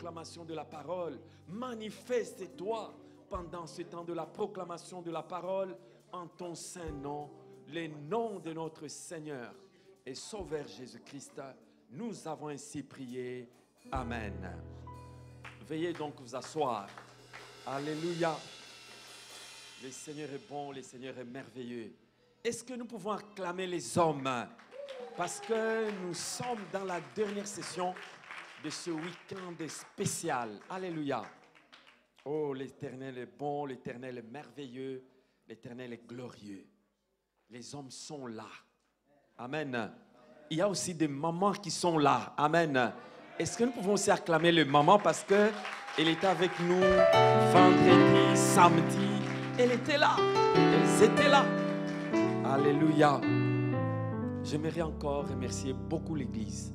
proclamation de la parole. Manifeste-toi pendant ce temps de la proclamation de la parole en ton saint nom, le nom de notre Seigneur et Sauveur Jésus-Christ. Nous avons ainsi prié. Amen. Veuillez donc vous asseoir. Alléluia. Le Seigneur est bon, le Seigneur est merveilleux. Est-ce que nous pouvons acclamer les hommes? Parce que nous sommes dans la dernière session de ce week-end spécial. Alléluia. Oh, l'Éternel est bon, l'Éternel est merveilleux, l'Éternel est glorieux. Les hommes sont là. Amen. Il y a aussi des mamans qui sont là. Amen. Est-ce que nous pouvons aussi acclamer les mamans parce qu'elle était avec nous vendredi, samedi. Elle était là. Elles étaient là. Alléluia. J'aimerais encore remercier beaucoup l'Église.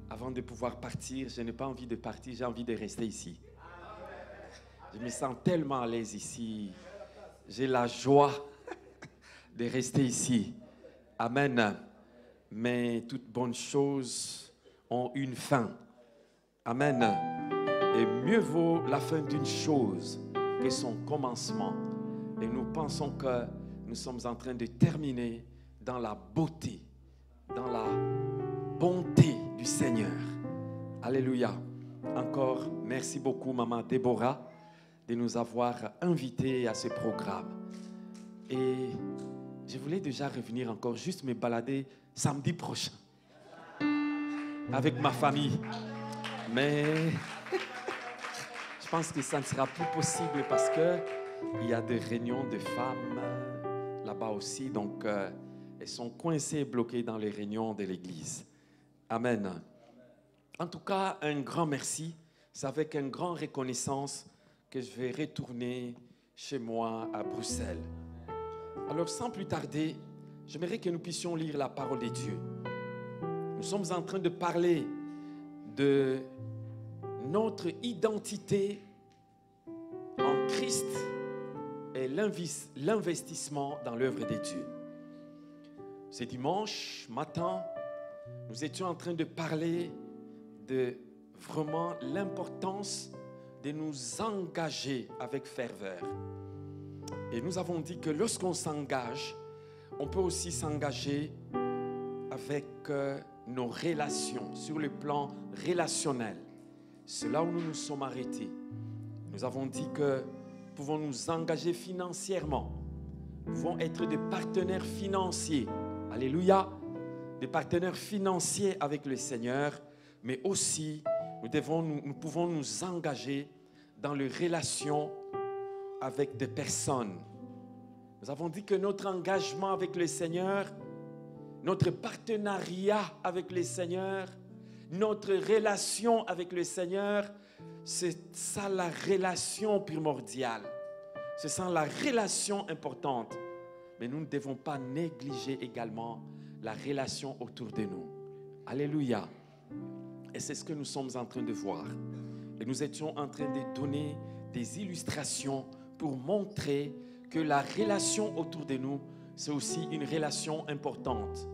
Avant de pouvoir partir, je n'ai pas envie de partir, j'ai envie de rester ici. Je me sens tellement à l'aise ici. J'ai la joie de rester ici. Amen. Mais toutes bonnes choses ont une fin. Amen. Et mieux vaut la fin d'une chose que son commencement. Et nous pensons que nous sommes en train de terminer dans la beauté, dans la bonté du Seigneur. Alléluia. Encore, merci beaucoup, Maman Déborah, de nous avoir invités à ce programme. Et je voulais déjà revenir encore, juste me balader samedi prochain avec ma famille. Mais je pense que ça ne sera plus possible parce qu'il y a des réunions de femmes là-bas aussi. Donc, elles sont coincées et bloquées dans les réunions de l'église. Amen. En tout cas, un grand merci. C'est avec une grande reconnaissance que je vais retourner chez moi à Bruxelles. Alors, sans plus tarder, j'aimerais que nous puissions lire la parole de Dieu. Nous sommes en train de parler de notre identité en Christ et l'investissement dans l'œuvre de Dieu. Ce dimanche matin, nous étions en train de parler de vraiment l'importance de nous engager avec ferveur. Et nous avons dit que lorsqu'on s'engage, on peut aussi s'engager avec nos relations, sur le plan relationnel. C'est là où nous nous sommes arrêtés. Nous avons dit que nous pouvons nous engager financièrement. Nous pouvons être des partenaires financiers. Alléluia. Des partenaires financiers avec le Seigneur. Mais aussi, nous pouvons nous engager dans les relations avec des personnes. Nous avons dit que notre engagement avec le Seigneur, notre partenariat avec le Seigneur, notre relation avec le Seigneur, c'est ça la relation primordiale. C'est ça la relation importante. Mais nous ne devons pas négliger également la relation autour de nous. Alléluia. Et c'est ce que nous sommes en train de voir. Et nous étions en train de donner des illustrations pour montrer que la relation autour de nous, c'est aussi une relation importante.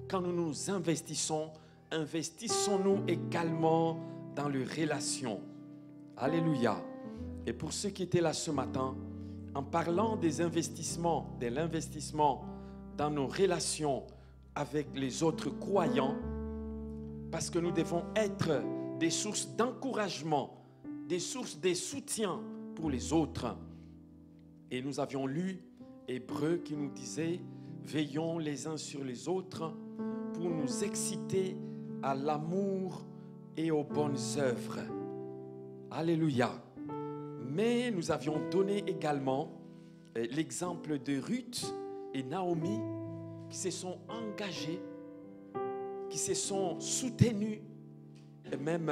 Quand nous nous investissons, investissons-nous également dans les relations. Alléluia. Et pour ceux qui étaient là ce matin, en parlant des investissements, de l'investissement dans nos relations avec les autres croyants, parce que nous devons être des sources d'encouragement, des sources de soutien pour les autres. Et nous avions lu Hébreux qui nous disait « Veillons les uns sur les autres pour nous exciter à l'amour et aux bonnes œuvres. » Alléluia. Mais nous avions donné également l'exemple de Ruth et Naomi qui se sont engagés, qui se sont soutenus. Et même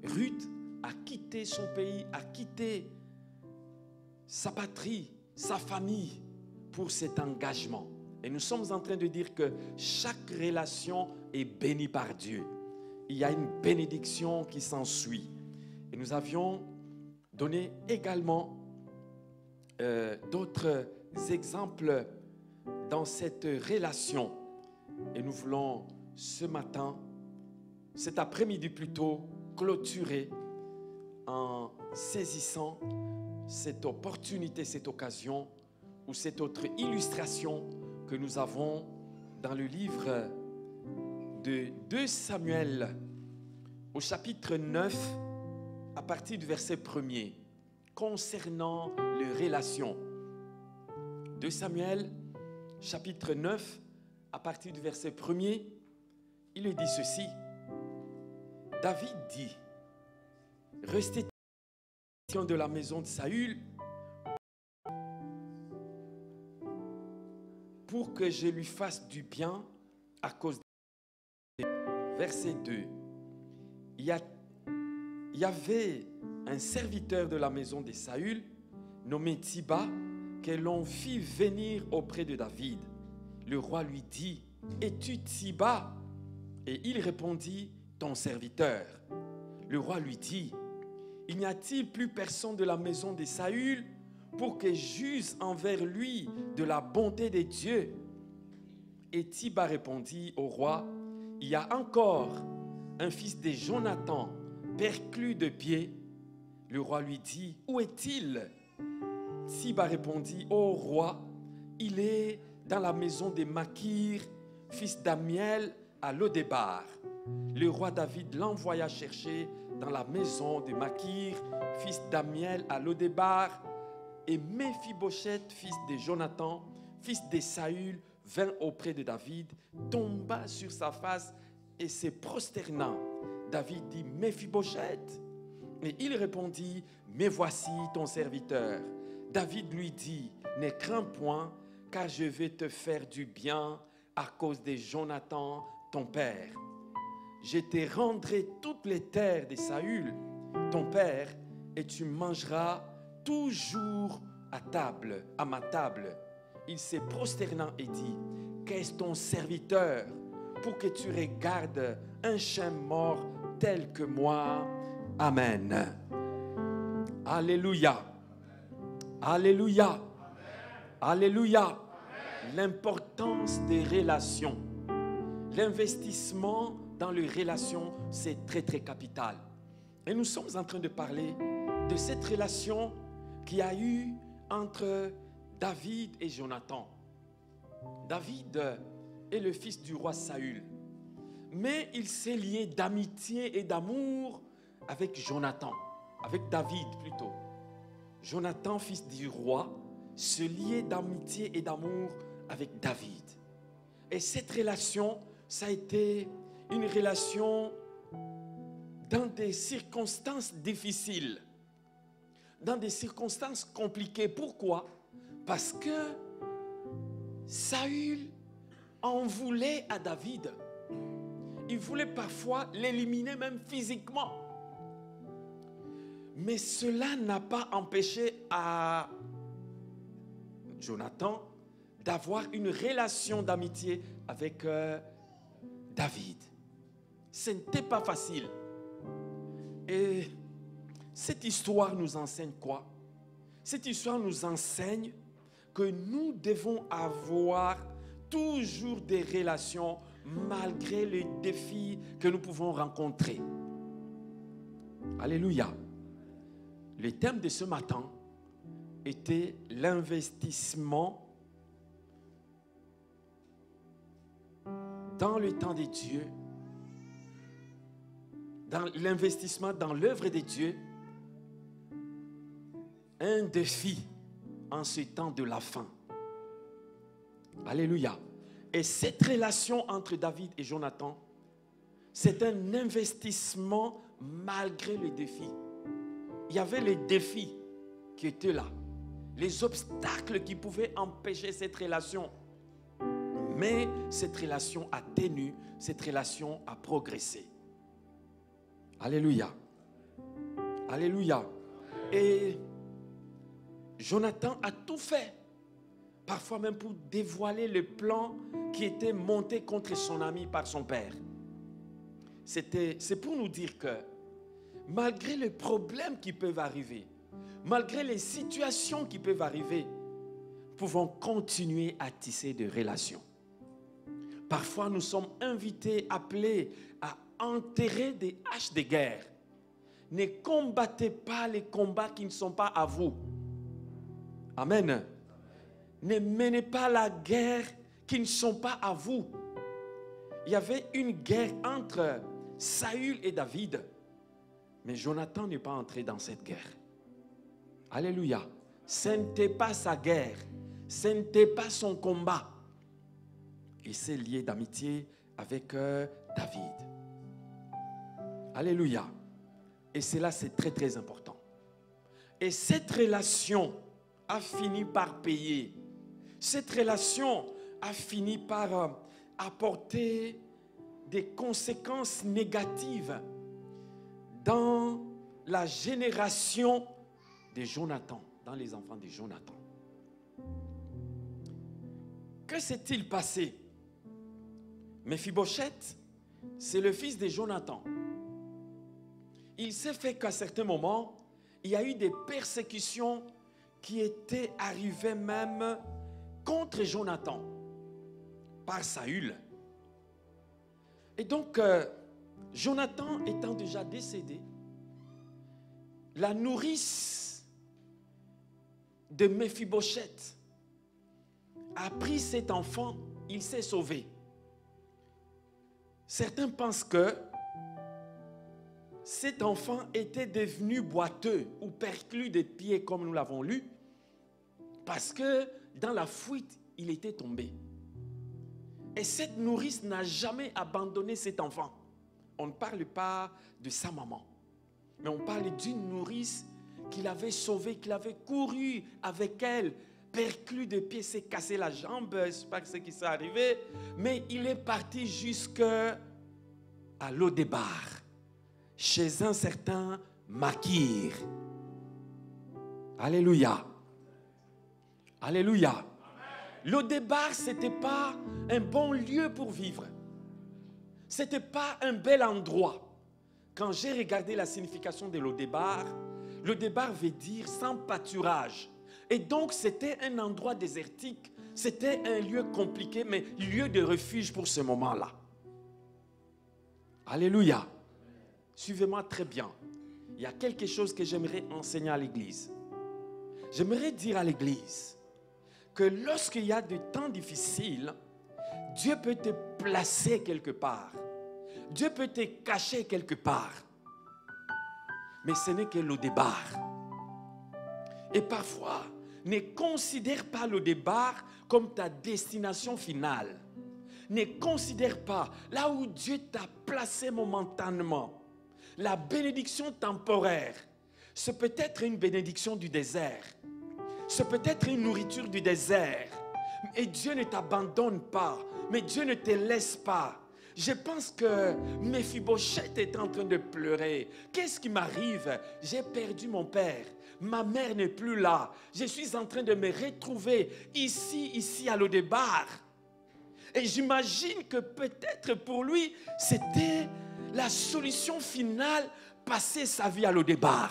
Ruth a quitté son pays, a quitté sa patrie, sa famille pour cet engagement. Et nous sommes en train de dire que chaque relation est bénie par Dieu. Il y a une bénédiction qui s'ensuit. Et nous avions donné également d'autres exemples dans cette relation. Et nous voulons ce matin, cet après-midi plutôt, clôturer en saisissant cette opportunité, cette occasion ou cette autre illustration que nous avons dans le livre de 2 Samuel au chapitre 9 à partir du verset 1er concernant les relations. 2 Samuel chapitre 9 à partir du verset 1er, il dit ceci. David dit, restez de la maison de Saül pour que je lui fasse du bien à cause de... Verset 2. Il y avait un serviteur de la maison de Saül nommé Tsiba que l'on fit venir auprès de David. Le roi lui dit, es-tu Tsiba? Et il répondit, ton serviteur. Le roi lui dit, il n'y a-t-il plus personne de la maison de Saül pour que j'use envers lui de la bonté de Dieu? Et Tsiba répondit au roi, il y a encore un fils de Jonathan, perclus de pied. Le roi lui dit, où est-il? Tsiba répondit, ô roi, il est dans la maison de Makir, fils d'Amiel, à Lodébar. Le roi David l'envoya chercher dans la maison de Makir, fils d'Amiel, à Lodébar. Et Méphibosheth, fils de Jonathan, fils de Saül, vint auprès de David, tomba sur sa face et se prosterna. David dit, Méphibosheth. Et il répondit, mais voici ton serviteur. David lui dit, ne crains point, car je vais te faire du bien à cause de Jonathan, ton père. Je te rendrai toutes les terres de Saül, ton père, et tu mangeras toujours à table, à ma table. Il se prosterna et dit, qu'est-ce ton serviteur pour que tu regardes un chien mort tel que moi? Amen. Alléluia. Alléluia. Alléluia. L'importance des relations. L'investissement dans les relations, c'est très très capital. Et nous sommes en train de parler de cette relation qu'il y a eu entre David et Jonathan. David est le fils du roi Saül. Mais il s'est lié d'amitié et d'amour avec Jonathan, avec David plutôt. Jonathan, fils du roi, se liait d'amitié et d'amour avec David. Et cette relation, ça a été une relation dans des circonstances difficiles, dans des circonstances compliquées. Pourquoi? Parce que Saül en voulait à David. Il voulait parfois l'éliminer même physiquement. Mais cela n'a pas empêché à Jonathan d'avoir une relation d'amitié avec David. Ce n'était pas facile. Et cette histoire nous enseigne quoi? Cette histoire nous enseigne que nous devons avoir toujours des relations malgré les défis que nous pouvons rencontrer. Alléluia. Le thème de ce matin était l'investissement dans le temps de Dieu, dans l'investissement dans l'œuvre de Dieu, un défi en ce temps de la fin. Alléluia. Et cette relation entre David et Jonathan, c'est un investissement malgré les défis. Il y avait les défis qui étaient là, les obstacles qui pouvaient empêcher cette relation. Mais cette relation a tenu, cette relation a progressé. Alléluia. Alléluia. Et Jonathan a tout fait, parfois même pour dévoiler le plan qui était monté contre son ami par son père. C'est pour nous dire que malgré les problèmes qui peuvent arriver, malgré les situations qui peuvent arriver, nous pouvons continuer à tisser des relations. Parfois, nous sommes invités, appelés à enterrer des haches de guerre. ne combattez pas les combats qui ne sont pas à vous. Amen. Ne menez pas la guerre qui ne sont pas à vous. Il y avait une guerre entre Saül et David. Mais Jonathan n'est pas entré dans cette guerre. Alléluia. Ce n'était pas sa guerre. Ce n'était pas son combat. Il s'est lié d'amitié avec David. Alléluia. Et cela, c'est très, très important. Et cette relation a fini par payer. Cette relation a fini par apporter des conséquences négatives dans la génération de Jonathan, dans les enfants de Jonathan. Que s'est-il passé? Mephibosheth, c'est le fils de Jonathan. Il s'est fait qu'à certains moments, il y a eu des persécutions qui étaient arrivées même contre Jonathan par Saül. Et donc, Jonathan étant déjà décédé, la nourrice de Mephibosheth a pris cet enfant, il s'est sauvé. Certains pensent que cet enfant était devenu boiteux ou perclus des pieds comme nous l'avons lu, parce que dans la fuite, il était tombé. Et cette nourrice n'a jamais abandonné cet enfant. On ne parle pas de sa maman, mais on parle d'une nourrice qu'il avait sauvée, qu'il avait couru avec elle, perclus de pieds, s'est cassé la jambe, je ne sais pas ce qui s'est arrivé, mais il est parti jusqu'à Lo-Débar, chez un certain Makir. Alléluia. Alléluia. Lo-Débar, ce n'était pas un bon lieu pour vivre. Ce n'était pas un bel endroit. Quand j'ai regardé la signification de Lo-Débar, Lo-Débar veut dire sans pâturage. Et donc, c'était un endroit désertique. C'était un lieu compliqué, mais lieu de refuge pour ce moment-là. Alléluia. Suivez-moi très bien. Il y a quelque chose que j'aimerais enseigner à l'église. J'aimerais dire à l'église que lorsqu'il y a des temps difficiles, Dieu peut te placer quelque part. Dieu peut te cacher quelque part. Mais ce n'est que Lo-Débar. Et parfois, ne considère pas Lo-Débar comme ta destination finale. Ne considère pas là où Dieu t'a placé momentanément. La bénédiction temporaire, c'est peut-être une bénédiction du désert. C'est peut-être une nourriture du désert. Et Dieu ne t'abandonne pas. Mais Dieu ne te laisse pas. Je pense que Mephibosheth est en train de pleurer. Qu'est-ce qui m'arrive? J'ai perdu mon père. Ma mère n'est plus là. Je suis en train de me retrouver ici à Lo-Débar. Et j'imagine que peut-être pour lui, c'était la solution finale, passer sa vie à Lo-Débar.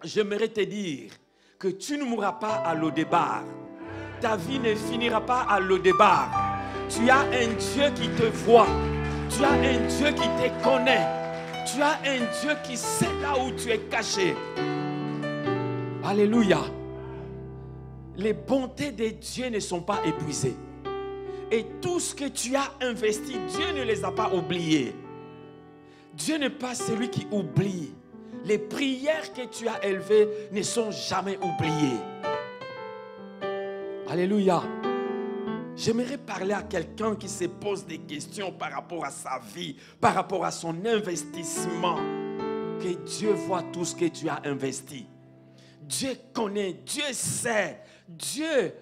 J'aimerais te dire que tu ne mourras pas à Lo-Débar. Ta vie ne finira pas à Lo-Débar. Tu as un Dieu qui te voit. Tu as un Dieu qui te connaît. Tu as un Dieu qui sait là où tu es caché. Alléluia. Les bontés de Dieu ne sont pas épuisées. Et tout ce que tu as investi, Dieu ne les a pas oubliés. Dieu n'est pas celui qui oublie. Les prières que tu as élevées ne sont jamais oubliées. Alléluia. J'aimerais parler à quelqu'un qui se pose des questions par rapport à sa vie, par rapport à son investissement. Que Dieu voit tout ce que tu as investi. Dieu connaît, Dieu sait, Dieu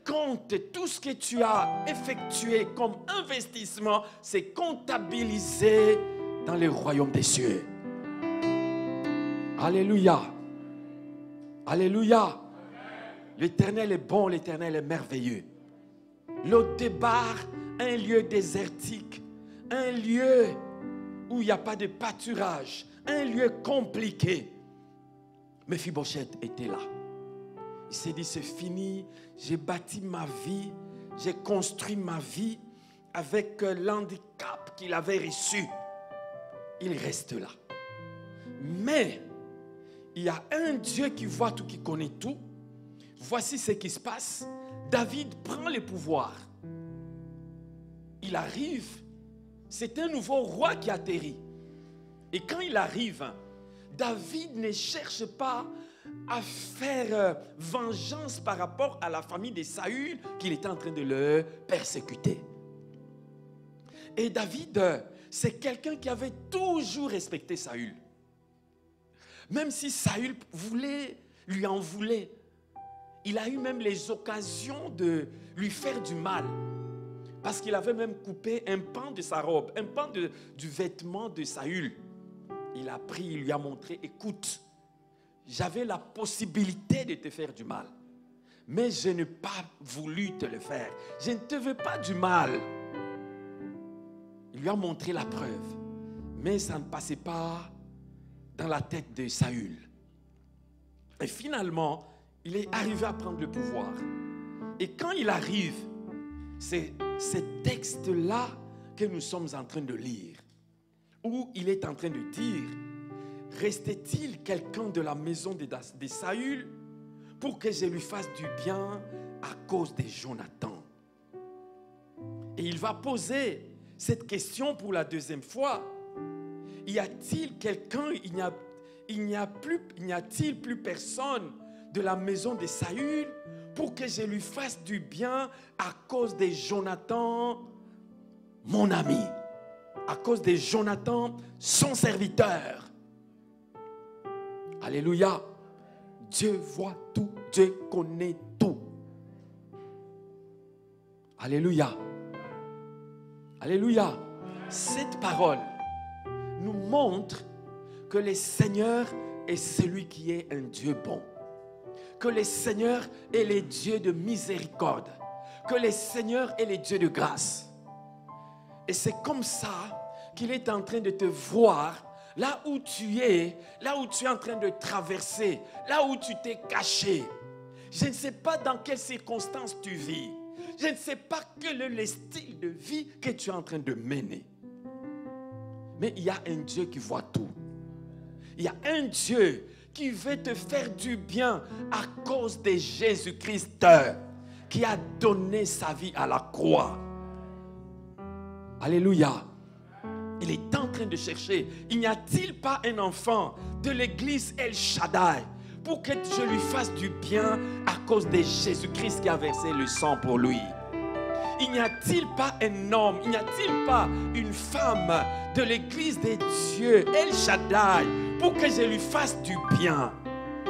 compte tout ce que tu as effectué comme investissement, c'est comptabilisé dans le royaume des cieux. Alléluia. Alléluia. L'Éternel est bon, l'Éternel est merveilleux. Lo-Débar, un lieu désertique, un lieu où il n'y a pas de pâturage, un lieu compliqué. Mephibosheth était là. Il s'est dit, c'est fini, j'ai bâti ma vie, j'ai construit ma vie avec l'handicap qu'il avait reçu. Il reste là. Mais il y a un Dieu qui voit tout, qui connaît tout. Voici ce qui se passe. David prend le pouvoir. Il arrive. C'est un nouveau roi qui atterrit. Et quand il arrive, David ne cherche pas à faire vengeance par rapport à la famille de Saül qu'il était en train de le persécuter. Et David, c'est quelqu'un qui avait toujours respecté Saül. Même si Saül lui en voulait, il a eu même les occasions de lui faire du mal. Parce qu'il avait même coupé un pan de sa robe, un pan du vêtement de Saül. Il a pris, il lui a montré, écoute, j'avais la possibilité de te faire du mal, mais je n'ai pas voulu te le faire. Je ne te veux pas du mal. Il lui a montré la preuve, mais ça ne passait pas dans la tête de Saül. Et finalement, il est arrivé à prendre le pouvoir. Et quand il arrive, c'est ce texte-là que nous sommes en train de lire, où il est en train de dire: restait-il quelqu'un de la maison de Saül pour que je lui fasse du bien à cause de Jonathan? Et il va poser cette question pour la deuxième fois. Y a-t-il quelqu'un, n'y a-t-il plus personne de la maison de Saül pour que je lui fasse du bien à cause de Jonathan, mon ami, à cause de Jonathan, son serviteur? Alléluia. Dieu voit tout, Dieu connaît tout. Alléluia. Alléluia. Cette parole nous montre que le Seigneur est celui qui est un Dieu bon. Que le Seigneur est le Dieu de miséricorde. Que le Seigneur est le Dieu de grâce. Et c'est comme ça qu'il est en train de te voir là où tu es en train de traverser, là où tu t'es caché. Je ne sais pas dans quelles circonstances tu vis. Je ne sais pas quel est le style de vie que tu es en train de mener. Mais il y a un Dieu qui voit tout. Il y a un Dieu qui veut te faire du bien à cause de Jésus-Christ qui a donné sa vie à la croix. Alléluia. Il est en train de chercher. Il n'y a-t-il pas un enfant de l'église El Shaddai pour que je lui fasse du bien à cause de Jésus-Christ qui a versé le sang pour lui? Il n'y a-t-il pas un homme, il n'y a-t-il pas une femme de l'église des dieux El Shaddai pour que je lui fasse du bien?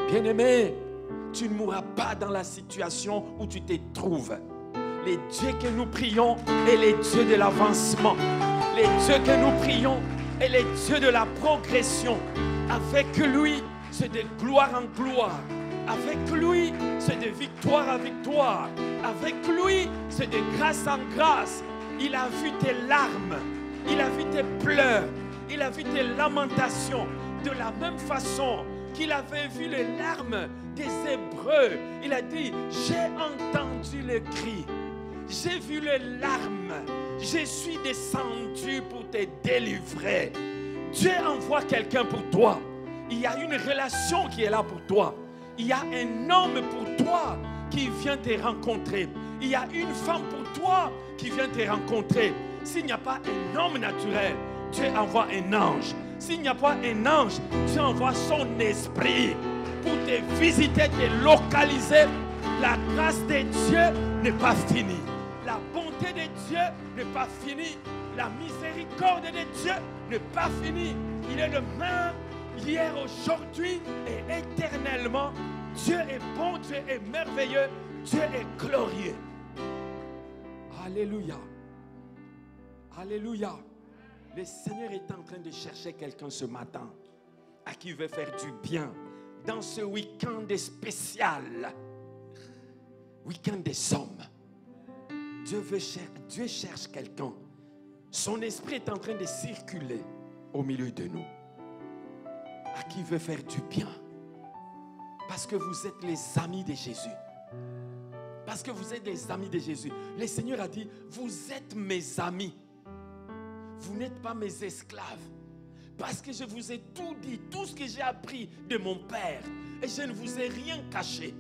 Bien-aimé, tu ne mourras pas dans la situation où tu te trouves. Les dieux que nous prions est les dieux de l'avancement. Les dieux que nous prions est les dieux de la progression. Avec lui, c'est de gloire en gloire. Avec lui, c'est de victoire en victoire. Avec lui, c'est de grâce en grâce. Il a vu tes larmes, il a vu tes pleurs, il a vu tes lamentations. De la même façon qu'il avait vu les larmes des Hébreux, il a dit: j'ai entendu les cris, j'ai vu les larmes, je suis descendu pour te délivrer. Dieu envoie quelqu'un pour toi. Il y a une relation qui est là pour toi. Il y a un homme pour toi qui vient te rencontrer. Il y a une femme pour toi qui vient te rencontrer. S'il n'y a pas un homme naturel, Dieu envoie un ange. S'il n'y a pas un ange, Dieu envoie son esprit pour te visiter, te localiser. La grâce de Dieu n'est pas finie. La bonté de Dieu n'est pas finie. La miséricorde de Dieu n'est pas finie. Il est le même hier, aujourd'hui et éternellement. Dieu est bon, Dieu est merveilleux, Dieu est glorieux. Alléluia. Alléluia. Le Seigneur est en train de chercher quelqu'un ce matin à qui il veut faire du bien dans ce week-end spécial. Week-end des hommes. Dieu cherche quelqu'un. Son esprit est en train de circuler au milieu de nous. À qui il veut faire du bien. Parce que vous êtes les amis de Jésus. Parce que vous êtes les amis de Jésus. Le Seigneur a dit: vous êtes mes amis. Vous n'êtes pas mes esclaves. parce que je vous ai tout dit, tout ce que j'ai appris de mon Père, et je ne vous ai rien caché.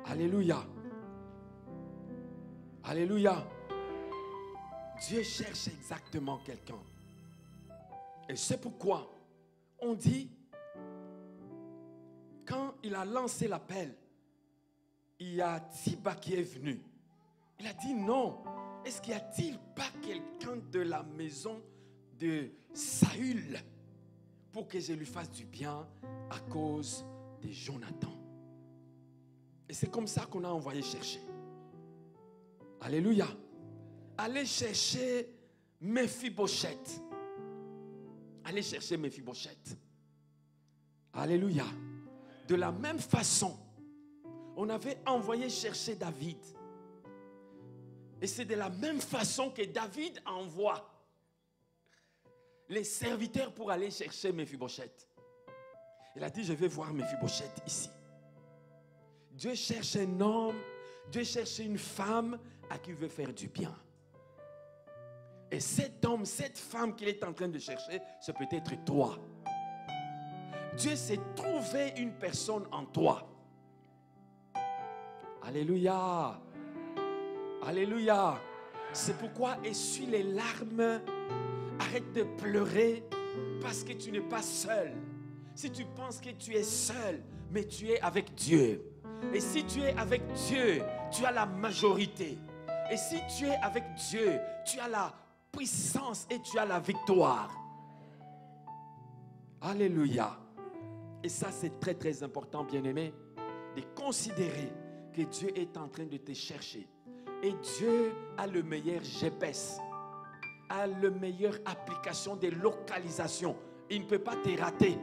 Alléluia. Alléluia. Dieu cherche exactement quelqu'un. Et c'est pourquoi on dit, quand il a lancé l'appel, il y a Ziba qui est venu. Il a dit non. Est-ce qu'il n'y a-t-il pas quelqu'un de la maison de Saül pour que je lui fasse du bien à cause de Jonathan? Et c'est comme ça qu'on a envoyé chercher. Alléluia. Allez chercher Mephibosheth. Allez chercher Mephibosheth. Alléluia. De la même façon, on avait envoyé chercher David. Et c'est de la même façon que David envoie les serviteurs pour aller chercher Mephibosheth. Il a dit, je vais voir Mephibosheth ici. Dieu cherche un homme, Dieu cherche une femme à qui il veut faire du bien. Et cet homme, cette femme qu'il est en train de chercher, c'est peut-être toi. Dieu s'est trouvé une personne en toi. Alléluia. Alléluia. C'est pourquoi essuie les larmes. Arrête de pleurer parce que tu n'es pas seul. Si tu penses que tu es seul, mais tu es avec Dieu. Et si tu es avec Dieu, tu as la majorité. Et si tu es avec Dieu, tu as la puissance et tu as la victoire. Alléluia. Et ça, c'est très très important, bien-aimé, de considérer que Dieu est en train de te chercher. Et Dieu a le meilleur GPS, a le meilleure application de localisation. Il ne peut pas te rater.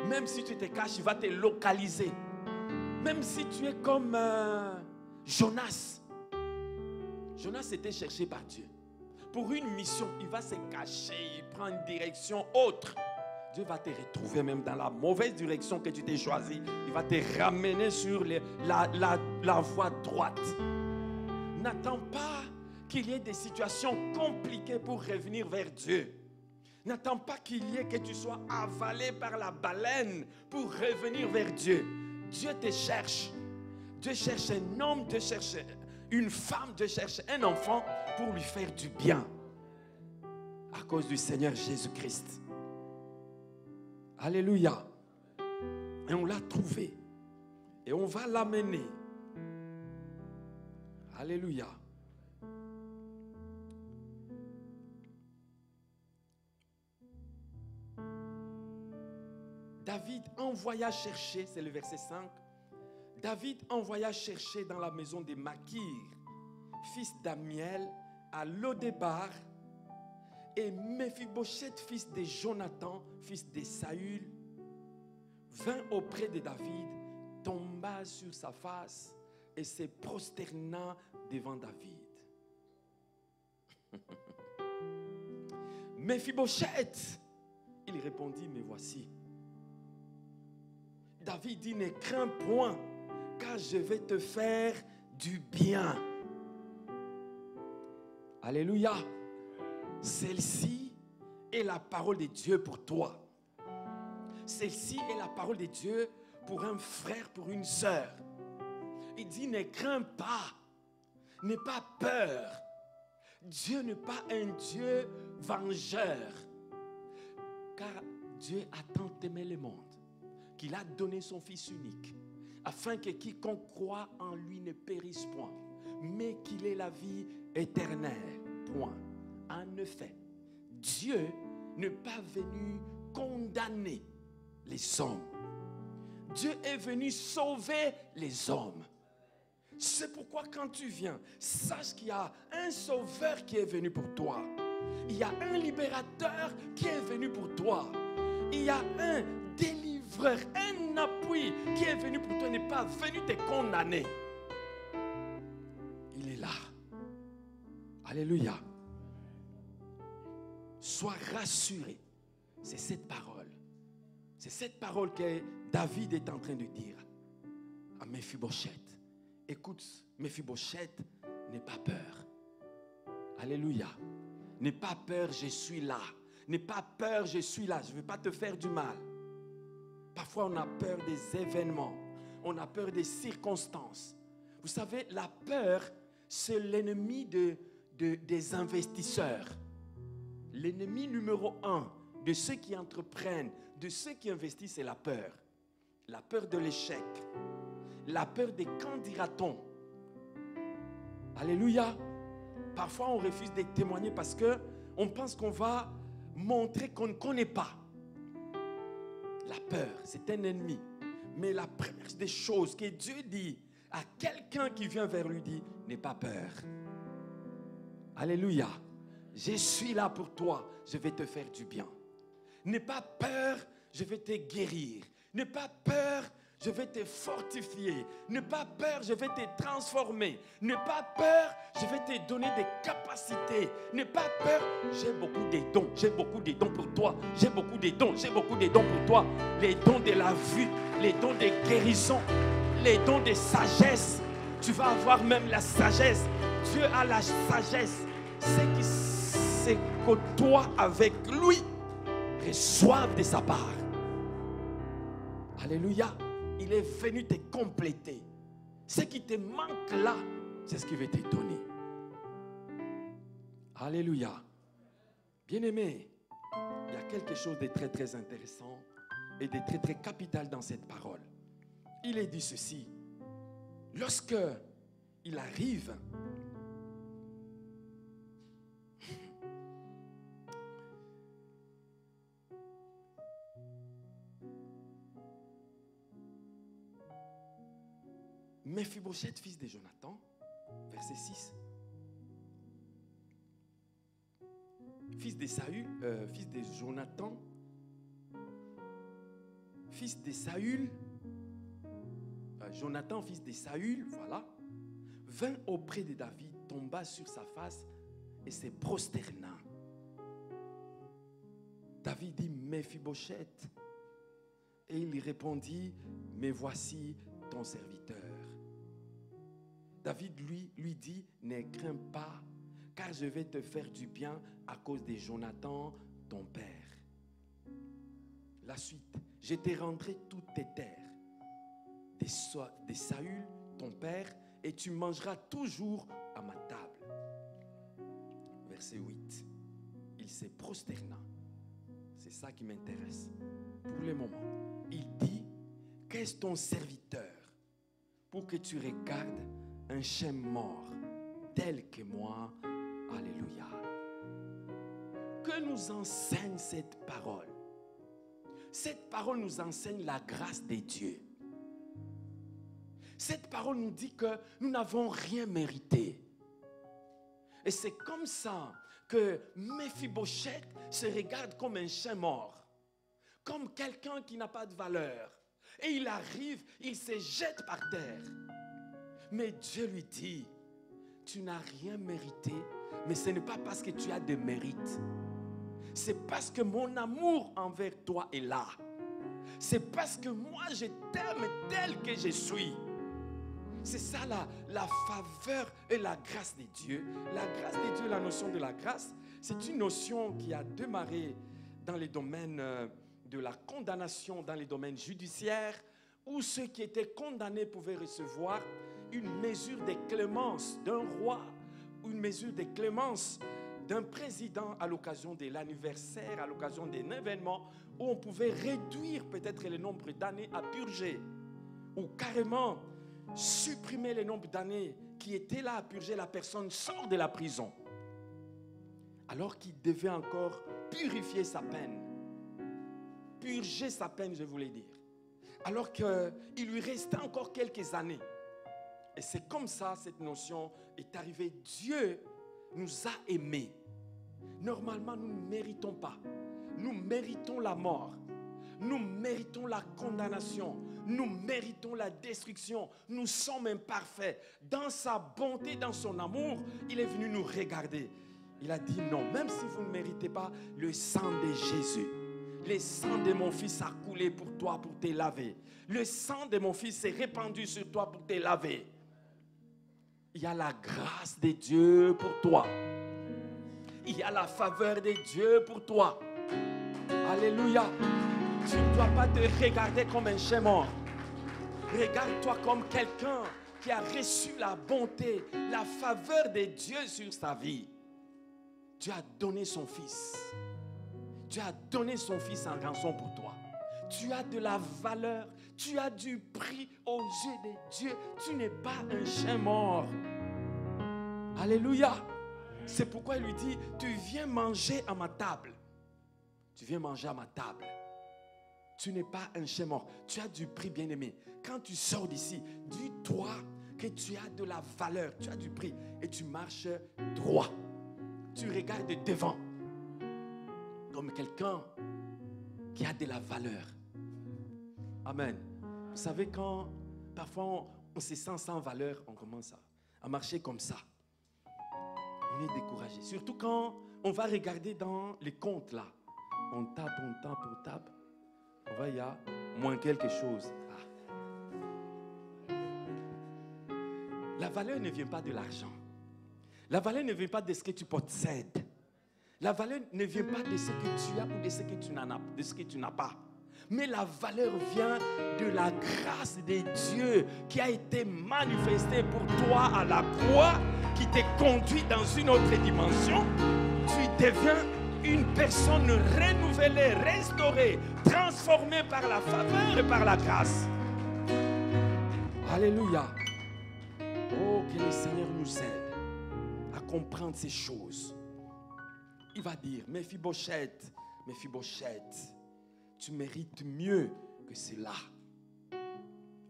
Même si tu te caches, il va te localiser. Même si tu es comme Jonas. Jonas était cherché par Dieu. Pour une mission, il va se cacher, il prend une direction autre. Dieu va te retrouver même dans la mauvaise direction que tu t'es choisie. Il va te ramener sur la voie droite. N'attends pas qu'il y ait des situations compliquées pour revenir vers Dieu. N'attends pas qu'il y ait que tu sois avalé par la baleine pour revenir vers Dieu. Dieu te cherche. Dieu cherche un homme, Dieu cherche une femme, Dieu cherche un enfant pour lui faire du bien. À cause du Seigneur Jésus-Christ. Alléluia. Et on l'a trouvé. Et on va l'amener. Alléluia. David envoya chercher, c'est le verset 5. David envoya chercher dans la maison de Makir, fils d'Amiel, à Lodébar, et Mephibosheth, fils de Jonathan, fils de Saül, vint auprès de David, tomba sur sa face et se prosterna devant David. Mephibosheth, il répondit, me voici. David dit, ne crains point, car je vais te faire du bien. Alléluia. Celle-ci est la parole de Dieu pour toi. Celle-ci est la parole de Dieu pour un frère, pour une sœur. Il dit, ne crains pas, n'aie pas peur. Dieu n'est pas un Dieu vengeur. Car Dieu a tant aimé le monde qu'il a donné son Fils unique, afin que quiconque croit en lui ne périsse point, mais qu'il ait la vie éternelle. Point. En effet, Dieu n'est pas venu condamner les hommes. Dieu est venu sauver les hommes. C'est pourquoi quand tu viens, sache qu'il y a un sauveur qui est venu pour toi. Il y a un libérateur qui est venu pour toi. Il y a un délivreur, un appui qui est venu pour toi. Il n'est pas venu te condamner. Il est là. Alléluia. Sois rassuré. C'est cette parole. C'est cette parole que David est en train de dire à Mephibosheth. Écoute, Mephibosheth, n'aie pas peur. Alléluia. N'aie pas peur, je suis là. N'aie pas peur, je suis là, je ne veux pas te faire du mal. Parfois, on a peur des événements, on a peur des circonstances. Vous savez, la peur, c'est l'ennemi des investisseurs. L'ennemi numéro 1 de ceux qui entreprennent, de ceux qui investissent, c'est la peur. La peur de l'échec. La peur des qu'en dira-t-on. Alléluia. Parfois, on refuse de témoigner parce qu'on pense qu'on va montrer qu'on ne connaît pas. La peur, c'est un ennemi. Mais la première des choses que Dieu dit à quelqu'un qui vient vers lui, dit, n'aie pas peur. Alléluia. Je suis là pour toi, je vais te faire du bien. N'aie pas peur, je vais te guérir. N'aie pas peur, je vais te fortifier. N'aie pas peur, je vais te transformer. N'aie pas peur, je vais te donner des capacités. N'aie pas peur, j'ai beaucoup de dons. J'ai beaucoup de dons pour toi. J'ai beaucoup de dons. J'ai beaucoup de dons pour toi. Les dons de la vue, les dons de guérison, les dons de sagesse. Tu vas avoir même la sagesse. Dieu a la sagesse. Ceux qui se côtoient avec lui reçoivent de sa part. Alléluia. Il est venu te compléter. Ce qui te manque là, c'est ce qu'il veut te donner. Alléluia. Bien-aimé, il y a quelque chose de très très intéressant et de très très capital dans cette parole. Il est dit ceci. Lorsque il arrive, Mephibosheth, fils de Jonathan, verset 6. Fils de Saül, fils de Jonathan, fils de Saül, Jonathan, fils de Saül, voilà, vint auprès de David, tomba sur sa face et se prosterna. David dit, Mephibosheth. Et il lui répondit, mais voici ton serviteur. David lui dit, ne crains pas, car je vais te faire du bien à cause de Jonathan, ton père. La suite, je te rendrai toutes tes terres, de Saül, ton père, et tu mangeras toujours à ma table. Verset 8, il se prosterna. C'est ça qui m'intéresse pour le moment. Il dit, qu'est-ce ton serviteur pour que tu regardes un chien mort tel que moi. Alléluia. Que nous enseigne cette parole? Cette parole nous enseigne la grâce de Dieu. Cette parole nous dit que nous n'avons rien mérité. Et c'est comme ça que Mephibosheth se regarde comme un chien mort, comme quelqu'un qui n'a pas de valeur. Et il arrive, il se jette par terre. Mais Dieu lui dit, tu n'as rien mérité, mais ce n'est pas parce que tu as des mérites. C'est parce que mon amour envers toi est là. C'est parce que moi je t'aime tel que je suis. C'est ça la faveur et la grâce de Dieu. La grâce de Dieu, la notion de la grâce, c'est une notion qui a démarré dans les domaines de la condamnation, dans les domaines judiciaires, où ceux qui étaient condamnés pouvaient recevoir une mesure de clémence d'un roi, une mesure de clémence d'un président à l'occasion de l'anniversaire, à l'occasion d'un événement où on pouvait réduire peut-être le nombre d'années à purger, ou carrément supprimer le nombre d'années qui étaient là à purger. La personne sort de la prison alors qu'il devait encore purifier sa peine, purger sa peine, je voulais dire, alors qu'il lui restait encore quelques années. Et c'est comme ça, cette notion est arrivée. Dieu nous a aimés. Normalement, nous ne méritons pas. Nous méritons la mort. Nous méritons la condamnation. Nous méritons la destruction. Nous sommes imparfaits. Dans sa bonté, dans son amour, il est venu nous regarder. Il a dit non, même si vous ne méritez pas, le sang de Jésus, le sang de mon fils a coulé pour toi, pour te laver. Le sang de mon fils s'est répandu sur toi pour te laver. Il y a la grâce de Dieu pour toi. Il y a la faveur de Dieu pour toi. Alléluia. Tu ne dois pas te regarder comme un chien mort. Regarde-toi comme quelqu'un qui a reçu la bonté, la faveur de Dieu sur sa vie. Dieu a donné son fils. Dieu a donné son fils en rançon pour toi. Tu as de la valeur. Tu as du prix aux yeux de Dieu. Tu n'es pas un chien mort. Alléluia. C'est pourquoi il lui dit, tu viens manger à ma table. Tu viens manger à ma table. Tu n'es pas un chien mort. Tu as du prix, bien-aimé. Quand tu sors d'ici, dis-toi que tu as de la valeur, tu as du prix. Et tu marches droit. Tu regardes devant. Comme quelqu'un qui a de la valeur. Amen. Vous savez, quand parfois on se sent sans valeur, on commence à marcher comme ça. On est découragé. Surtout quand on va regarder dans les comptes là. On tape. On voit, il y a moins quelque chose. La valeur ne vient pas de l'argent. La valeur ne vient pas de ce que tu possèdes. La valeur ne vient pas de ce que tu as ou de ce que tu n'as pas. Mais la valeur vient de la grâce de Dieu qui a été manifestée pour toi à la croix, qui te conduit dans une autre dimension. Tu deviens une personne renouvelée, restaurée, transformée par la faveur et par la grâce. Alléluia. Oh, que le Seigneur nous aide à comprendre ces choses. Il va dire, Méphibosheth, Méphibosheth, tu mérites mieux que cela.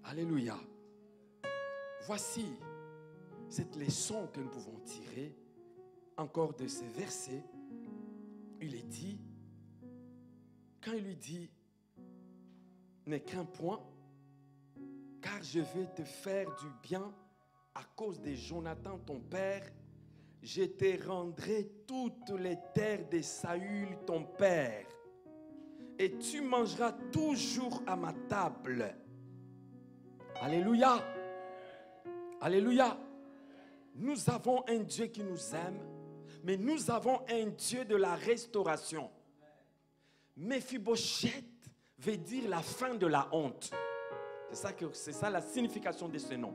Alléluia. Voici cette leçon que nous pouvons tirer encore de ces versets. Il est dit, quand il lui dit, n'aie qu'un point, car je vais te faire du bien à cause de Jonathan ton père, je te rendrai toutes les terres de Saül ton père, et tu mangeras toujours à ma table. Alléluia. Alléluia. Nous avons un Dieu qui nous aime, mais nous avons un Dieu de la restauration. Méphibosheth veut dire la fin de la honte. C'est ça la signification de ce nom.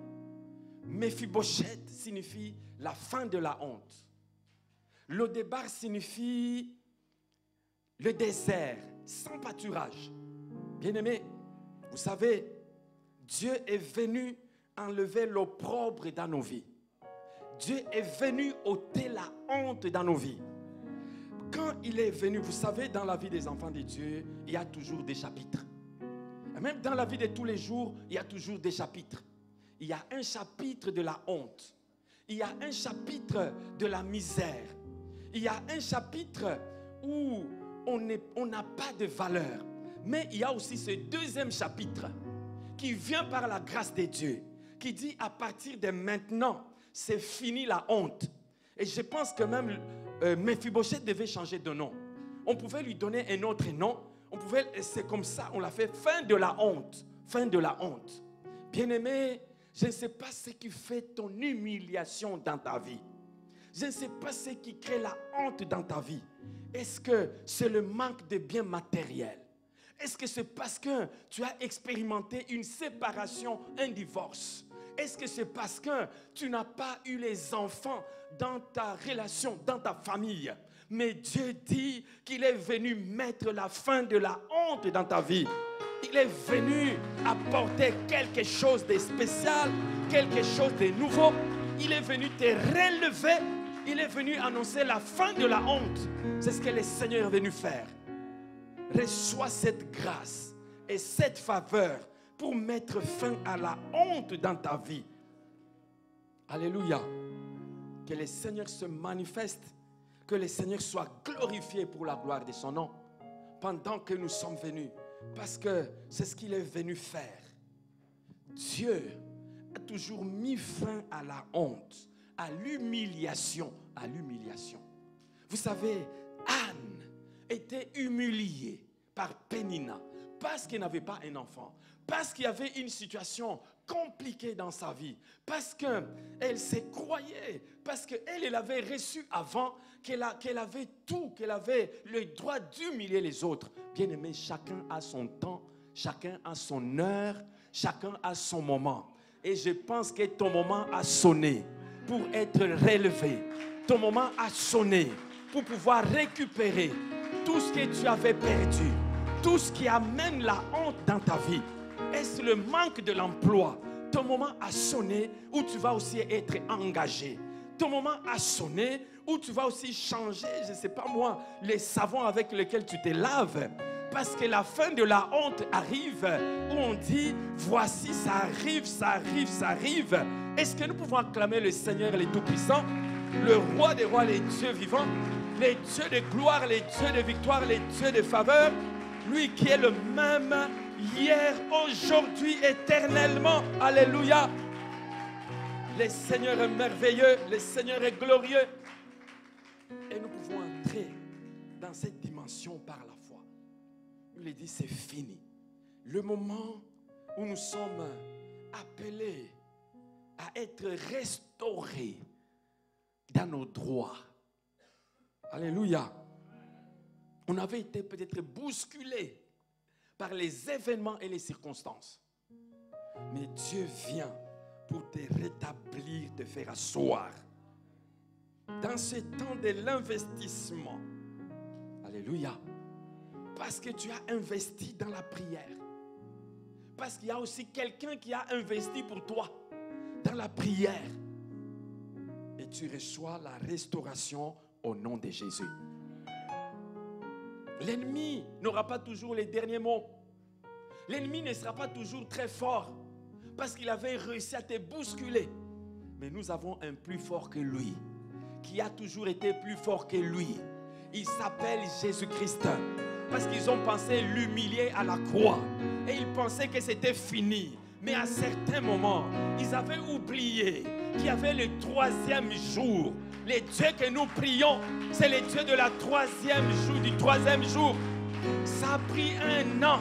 Méphibosheth signifie la fin de la honte. Lo-débar signifie le désert, sans pâturage. Bien-aimés, vous savez, Dieu est venu enlever l'opprobre dans nos vies. Dieu est venu ôter la honte dans nos vies. Quand il est venu, vous savez, dans la vie des enfants de Dieu, il y a toujours des chapitres. Et même dans la vie de tous les jours, il y a toujours des chapitres. Il y a un chapitre de la honte. Il y a un chapitre de la misère. Il y a un chapitre où on n'a pas de valeur. Mais il y a aussi ce deuxième chapitre qui vient par la grâce de Dieu, qui dit à partir de maintenant, c'est fini la honte. Et je pense que même Méphibosheth devait changer de nom. On pouvait lui donner un autre nom. C'est comme ça, on l'a fait, fin de la honte. Fin de la honte. Bien-aimé, je ne sais pas ce qui fait ton humiliation dans ta vie. Je ne sais pas ce qui crée la honte dans ta vie. Est-ce que c'est le manque de biens matériels? Est-ce que c'est parce que tu as expérimenté une séparation, un divorce? Est-ce que c'est parce que tu n'as pas eu les enfants dans ta relation, dans ta famille? Mais Dieu dit qu'il est venu mettre la fin de la honte dans ta vie. Il est venu apporter quelque chose de spécial, quelque chose de nouveau. Il est venu te relever. Il est venu annoncer la fin de la honte. C'est ce que le Seigneur est venu faire. Reçois cette grâce et cette faveur pour mettre fin à la honte dans ta vie. Alléluia. Que le Seigneur se manifeste, que le Seigneur soit glorifié pour la gloire de son nom pendant que nous sommes venus. Parce que c'est ce qu'il est venu faire. Dieu a toujours mis fin à la honte, à l'humiliation, Vous savez, Anne était humiliée par Pénina. parce qu'elle n'avait pas un enfant, parce qu'il y avait une situation compliquée dans sa vie, parce qu'elle s'est croyée, parce qu'elle avait reçu avant, qu'elle avait tout, qu'elle avait le droit d'humilier les autres. Bien aimé, chacun a son temps, chacun a son heure, chacun a son moment. Et je pense que ton moment a sonné pour être relevé. Ton moment a sonné pour pouvoir récupérer tout ce que tu avais perdu, tout ce qui amène la honte dans ta vie. Est-ce le manque de l'emploi? Ton moment a sonné où tu vas aussi être engagé. Ton moment a sonné où tu vas aussi changer, je ne sais pas moi, les savons avec lesquels tu te laves. Parce que la fin de la honte arrive, où on dit, voici, ça arrive, ça arrive, ça arrive. Est-ce que nous pouvons acclamer le Seigneur, le Tout-Puissant, le Roi des rois, les dieux vivants, les dieux de gloire, les dieux de victoire, les dieux de faveur, lui qui est le même hier, aujourd'hui, éternellement. Alléluia. Le Seigneur est merveilleux, le Seigneur est glorieux. Et nous pouvons entrer dans cette dimension par la foi. Il dit, c'est fini. Le moment où nous sommes appelés à être restaurés dans nos droits. Alléluia. On avait été peut-être bousculés par les événements et les circonstances. Mais Dieu vient pour te rétablir, te faire asseoir. Dans ce temps de l'investissement. Alléluia. Parce que tu as investi dans la prière. Parce qu'il y a aussi quelqu'un qui a investi pour toi dans la prière. Et tu reçois la restauration au nom de Jésus. L'ennemi n'aura pas toujours les derniers mots. L'ennemi ne sera pas toujours très fort parce qu'il avait réussi à te bousculer. Mais nous avons un plus fort que lui, qui a toujours été plus fort que lui. Il s'appelle Jésus-Christ. Parce qu'ils ont pensé l'humilier à la croix. Et ils pensaient que c'était fini. Mais à certains moments, ils avaient oublié qu'il y avait le troisième jour. Les dieux que nous prions, c'est les dieux de la troisième jour, du troisième jour. Ça a pris 1 an.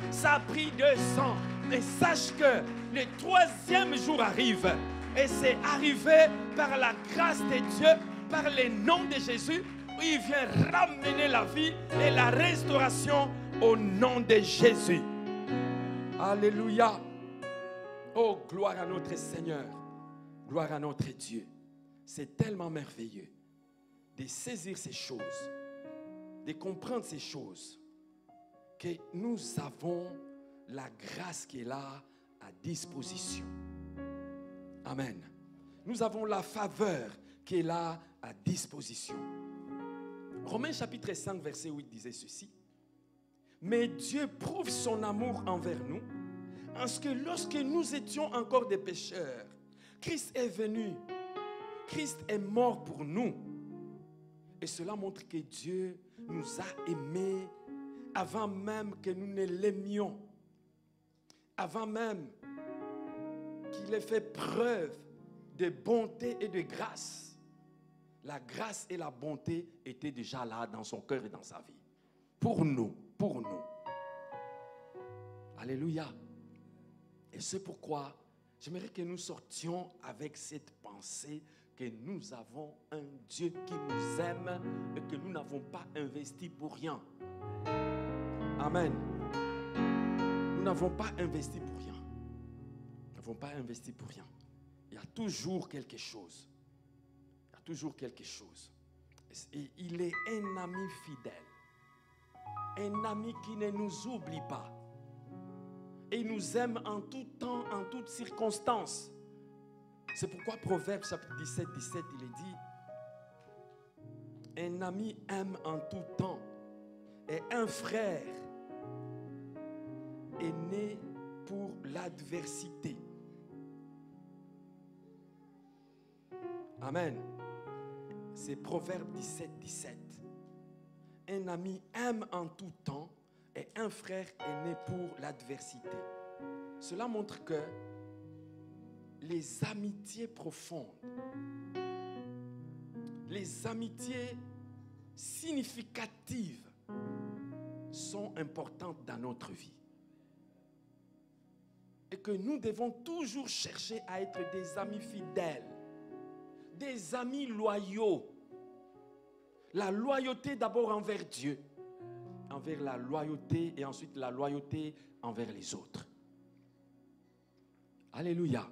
Ça a pris 2 ans. Mais sache que le troisième jour arrive. Et c'est arrivé par la grâce de Dieu, par le nom de Jésus. Il vient ramener la vie et la restauration au nom de Jésus. Alléluia. Oh, gloire à notre Seigneur. Gloire à notre Dieu. C'est tellement merveilleux de saisir ces choses, de comprendre ces choses, que nous avons la grâce qui est là à disposition. Amen. Nous avons la faveur qui est là à disposition. Romains chapitre 5, verset 8 disait ceci. Mais Dieu prouve son amour envers nous, en ce que lorsque nous étions encore des pécheurs, Christ est venu. Christ est mort pour nous. Et cela montre que Dieu nous a aimés avant même que nous ne l'aimions. Avant même qu'il ait fait preuve de bonté et de grâce. La grâce et la bonté étaient déjà là dans son cœur et dans sa vie. Pour nous, pour nous. Alléluia. Et c'est pourquoi j'aimerais que nous sortions avec cette pensée que nous avons un Dieu qui nous aime et que nous n'avons pas investi pour rien. Amen. Nous n'avons pas investi pour rien. Nous n'avons pas investi pour rien. Il y a toujours quelque chose. Il y a toujours quelque chose. Et il est un ami fidèle. Un ami qui ne nous oublie pas. Et il nous aime en tout temps, en toutes circonstances. C'est pourquoi Proverbe chapitre 17, 17, il est dit, un ami aime en tout temps et un frère est né pour l'adversité. Amen. C'est Proverbe 17, 17. Un ami aime en tout temps et un frère est né pour l'adversité. Cela montre que les amitiés profondes, les amitiés significatives sont importantes dans notre vie. Et que nous devons toujours chercher à être des amis fidèles, des amis loyaux. La loyauté d'abord envers Dieu, envers la loyauté et ensuite la loyauté envers les autres. Alléluia.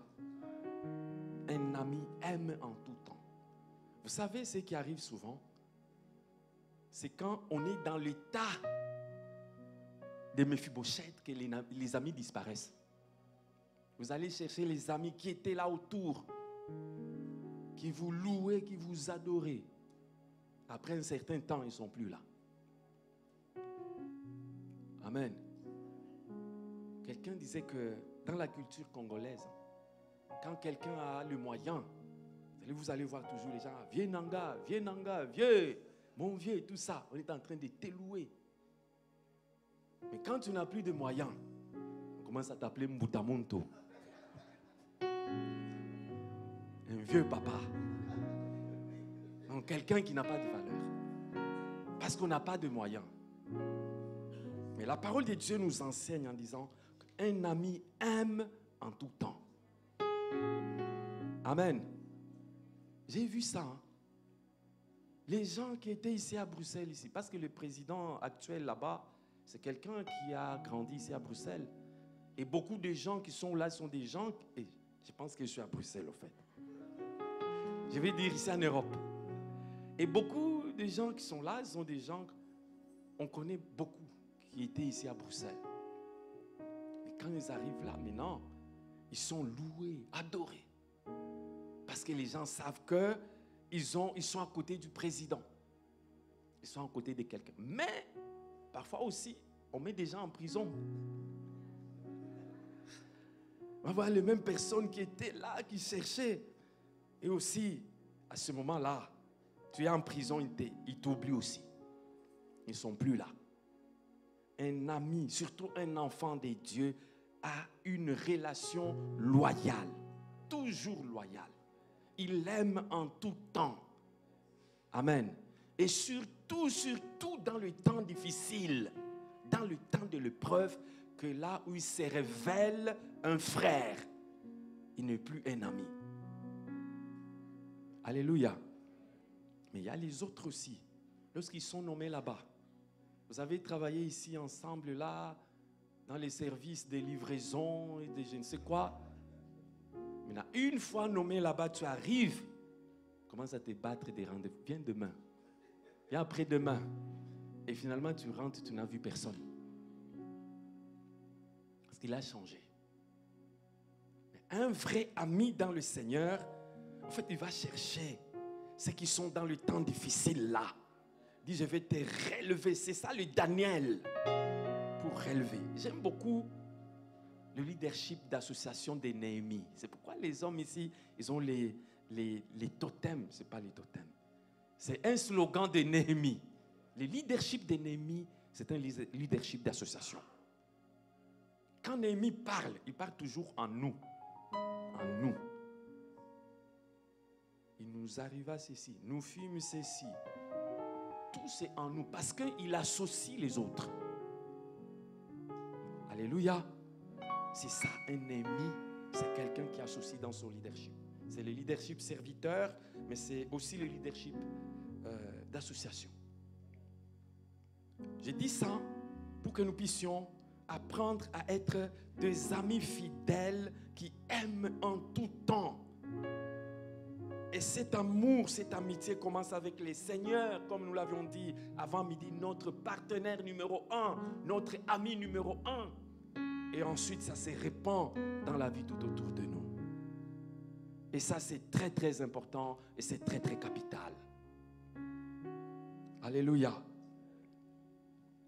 Un ami aime en tout temps. Vous savez ce qui arrive souvent? C'est quand on est dans l'état de Méphibosheth que les amis disparaissent. Vous allez chercher les amis qui étaient là autour, qui vous louaient, qui vous adoraient. Après un certain temps, ils ne sont plus là. Amen. Quelqu'un disait que dans la culture congolaise, quand quelqu'un a le moyen, vous allez voir toujours les gens, viens Nanga, viens, mon vieux, tout ça. On est en train de t'élouer. Mais quand tu n'as plus de moyens, on commence à t'appeler Mbutamonto. Un vieux papa. Donc quelqu'un qui n'a pas de valeur. Parce qu'on n'a pas de moyens. Mais la parole de Dieu nous enseigne en disant qu'un ami aime en tout temps. Amen. J'ai vu ça. Hein. Les gens qui étaient ici à Bruxelles, ici, parce que le président actuel là-bas, c'est quelqu'un qui a grandi ici à Bruxelles. Et beaucoup de gens qui sont là sont des gens, et je pense que je suis à Bruxelles au fait. Je vais dire ici en Europe. Et beaucoup de gens qui sont là, sont des gens, on connaît beaucoup qui étaient ici à Bruxelles. Mais quand ils arrivent là, maintenant, ils sont loués, adorés. Parce que les gens savent qu'ils sont à côté du président. Ils sont à côté de quelqu'un. Mais, parfois aussi, on met des gens en prison. On va voir les mêmes personnes qui étaient là, qui cherchaient. Et aussi, à ce moment-là, tu es en prison, ils t'oublient aussi. Ils ne sont plus là. Un ami, surtout un enfant de Dieu, a une relation loyale. Toujours loyale. Il aime en tout temps. Amen. Et surtout dans le temps difficile, dans le temps de l'épreuve, que là où il se révèle un frère, il n'est plus un ami. Alléluia. Mais il y a les autres aussi. Lorsqu'ils sont nommés là-bas, vous avez travaillé ici ensemble là, dans les services de livraison et de je ne sais quoi. Maintenant, une fois nommé là-bas, tu arrives, commence à te battre des rendez-vous. Viens demain. Viens après-demain. Et finalement, tu rentres, tu n'as vu personne. Parce qu'il a changé. Mais un vrai ami dans le Seigneur, en fait, il va chercher ceux qui sont dans le temps difficile là. Il dit, je vais te relever. C'est ça le Daniel. Pour relever. J'aime beaucoup le leadership d'association de Néhémie. C'est pourquoi les hommes ici, ils ont les totems. Ce n'est pas les totems. C'est un slogan de Néhémie. Le leadership de Néhémie, c'est un leadership d'association. Quand Néhémie parle, il parle toujours en nous. En nous. Il nous arriva ceci, nous fîmes ceci. Tout c'est en nous parce qu'il associe les autres. Alléluia. C'est ça, un ami, c'est quelqu'un qui associe dans son leadership. C'est le leadership serviteur, mais c'est aussi le leadership d'association. J'ai dit ça pour que nous puissions apprendre à être des amis fidèles qui aiment en tout temps. Et cet amour, cette amitié commence avec les seigneurs, comme nous l'avions dit avant midi, notre partenaire numéro 1, notre ami numéro 1. Et ensuite, ça se répand dans la vie tout autour de nous. Et ça, c'est très, très important et c'est très, très capital. Alléluia.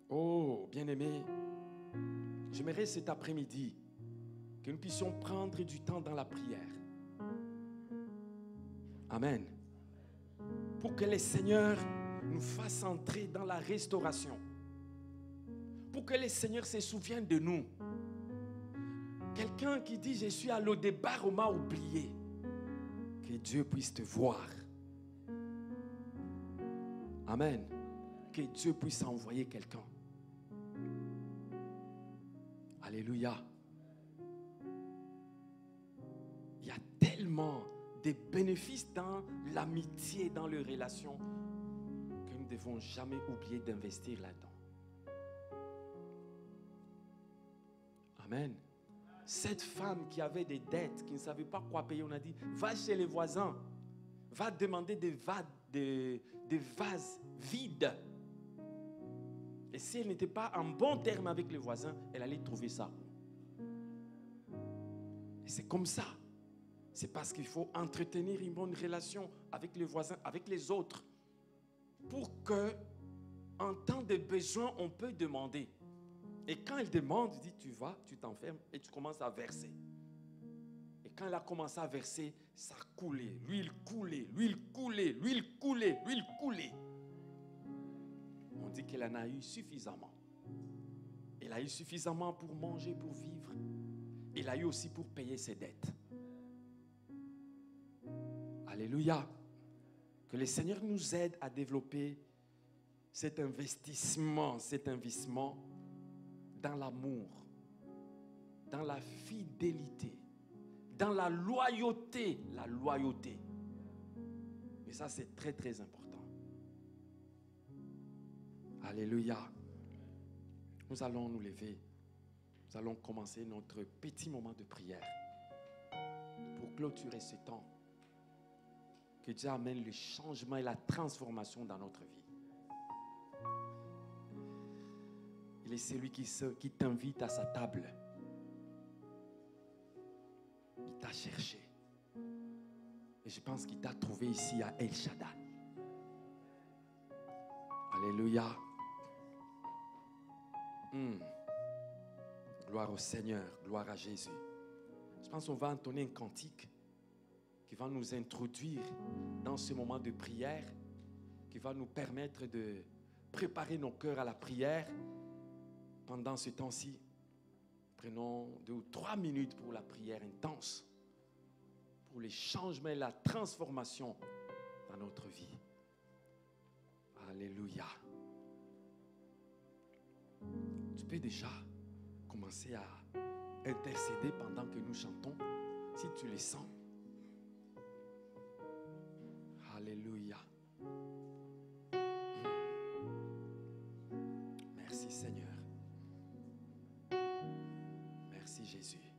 Oh, bien-aimés, j'aimerais cet après-midi que nous puissions prendre du temps dans la prière. Amen. Pour que le Seigneur nous fasse entrer dans la restauration. Pour que le Seigneur se souvienne de nous. Quelqu'un qui dit, je suis à l'O-Débar, on m'a oublié. Que Dieu puisse te voir. Amen. Que Dieu puisse envoyer quelqu'un. Alléluia. tellement de bénéfices dans l'amitié, dans les relations, que nous ne devons jamais oublier d'investir là-dedans. Amen. Cette femme qui avait des dettes, qui ne savait pas quoi payer, on a dit, va chez les voisins, va demander des vases vides. Et si elle n'était pas en bon terme avec les voisins, elle allait trouver ça. Et c'est comme ça. C'est parce qu'il faut entretenir une bonne relation avec les voisins, avec les autres, pour que, en temps de besoin, on peut demander. Et quand elle demande, il dit, tu vas, tu t'enfermes et tu commences à verser. Et quand elle a commencé à verser, ça coulait, l'huile coulait, l'huile coulait, l'huile coulait, l'huile coulait. On dit qu'elle en a eu suffisamment. Elle a eu suffisamment pour manger, pour vivre. Elle a eu aussi pour payer ses dettes. Alléluia. Que le Seigneur nous aide à développer cet investissement dans l'amour, dans la fidélité, dans la loyauté. La loyauté. Et ça, c'est très, très important. Alléluia. Nous allons nous lever. Nous allons commencer notre petit moment de prière pour clôturer ce temps. Que Dieu amène le changement et la transformation dans notre vie. Il est celui qui t'invite à sa table. Il t'a cherché. Et je pense qu'il t'a trouvé ici à El Shaddai. Alléluia. Gloire au Seigneur, gloire à Jésus. Je pense qu'on va entonner un cantique qui va nous introduire dans ce moment de prière, qui va nous permettre de préparer nos cœurs à la prière. Pendant ce temps-ci, prenons 2 ou 3 minutes pour la prière intense, pour les changements et la transformation dans notre vie. Alléluia. Tu peux déjà commencer à intercéder pendant que nous chantons, si tu le sens. Alléluia. Merci Seigneur. Merci Jésus.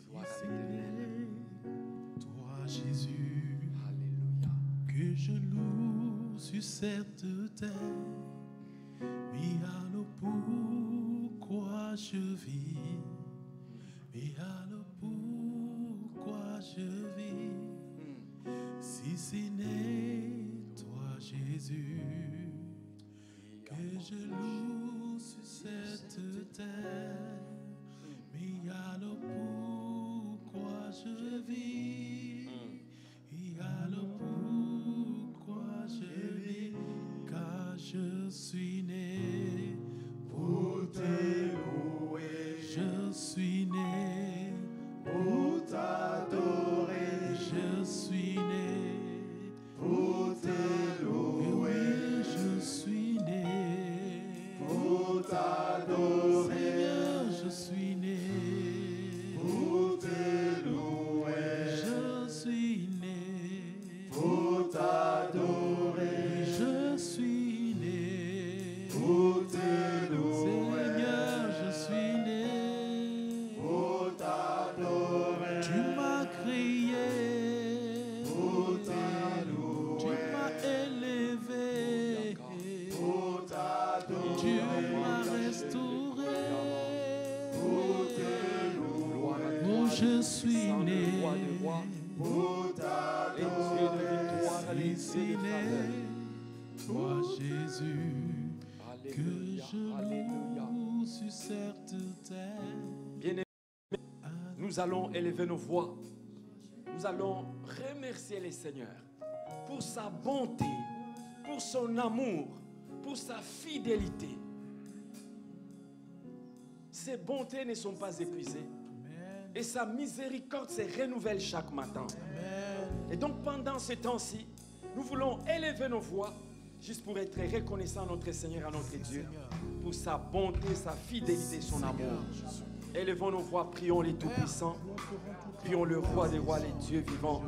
Gloire à l'Éternel. Toi Jésus. Alléluia. Que je loue sur cette terre. Mais alors pourquoi je vis? Mais alors pourquoi je vis? Si ce n'est toi Jésus, que je loue sur cette terre. Mais alors pourquoi je vis? Et alors pourquoi je vis? Car je suis né pour te louer. Je suis né pour t'adorer. Je suis né pour te louer. Oui, je suis né pour t'adorer. Seigneur, je suis né pour te louer. Je suis né pour t'adorer. Je suis né pour te louer. Seigneur, je suis né pour t'adorer. Tu m'as créé pour te louer. Tu m'as élevé pour t'adorer. Tu m'as restauré pour te louer. Oh, je suis né pour t'adorer. Ici né, toi Jésus, que je loue sur cette terre. Bien-aimés, nous allons élever nos voix. Nous allons remercier le Seigneur pour sa bonté, pour son amour, pour sa fidélité. Ses bontés ne sont pas épuisées. Et sa miséricorde se renouvelle chaque matin. Et donc pendant ce temps-ci, nous voulons élever nos voix juste pour être reconnaissant à notre Seigneur, à notre Dieu, pour sa bonté, sa fidélité, son amour. Élevons nos voix, prions les Tout-Puissants. Prions le Roi des Rois, les dieux vivants.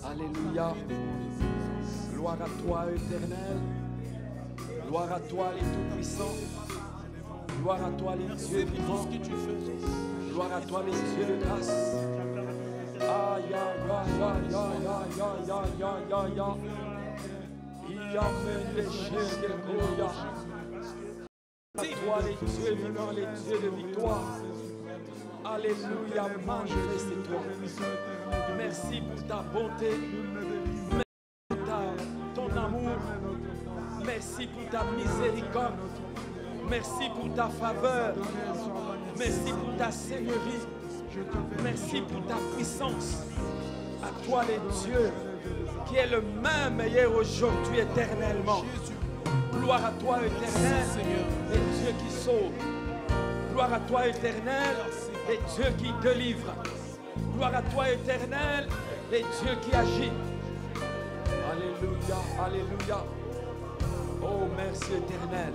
Alléluia. Gloire à toi, Éternel. Gloire à toi, les Tout-Puissants. Gloire à toi, les dieux vivants. Gloire à toi, les dieux de grâce. Aïe, aïe, aïe, aïe, aïe, aïe, aïe, aïe, aïe, aïe. À toi, les dieux vivants, les dieux de victoire. Alléluia, manifeste-toi. Merci pour ta bonté. Merci pour ton amour. Merci pour ta miséricorde. Merci pour ta faveur. Merci pour ta seigneurie. Merci pour ta puissance. À toi, les dieux, qui est le même hier, aujourd'hui, éternellement. Gloire à toi, éternel, les dieux qui sauvent. Gloire à toi, éternel, les dieux qui délivrent. Gloire à toi, éternel, les dieux qui agissent. Alléluia, alléluia. Oh, merci, éternel.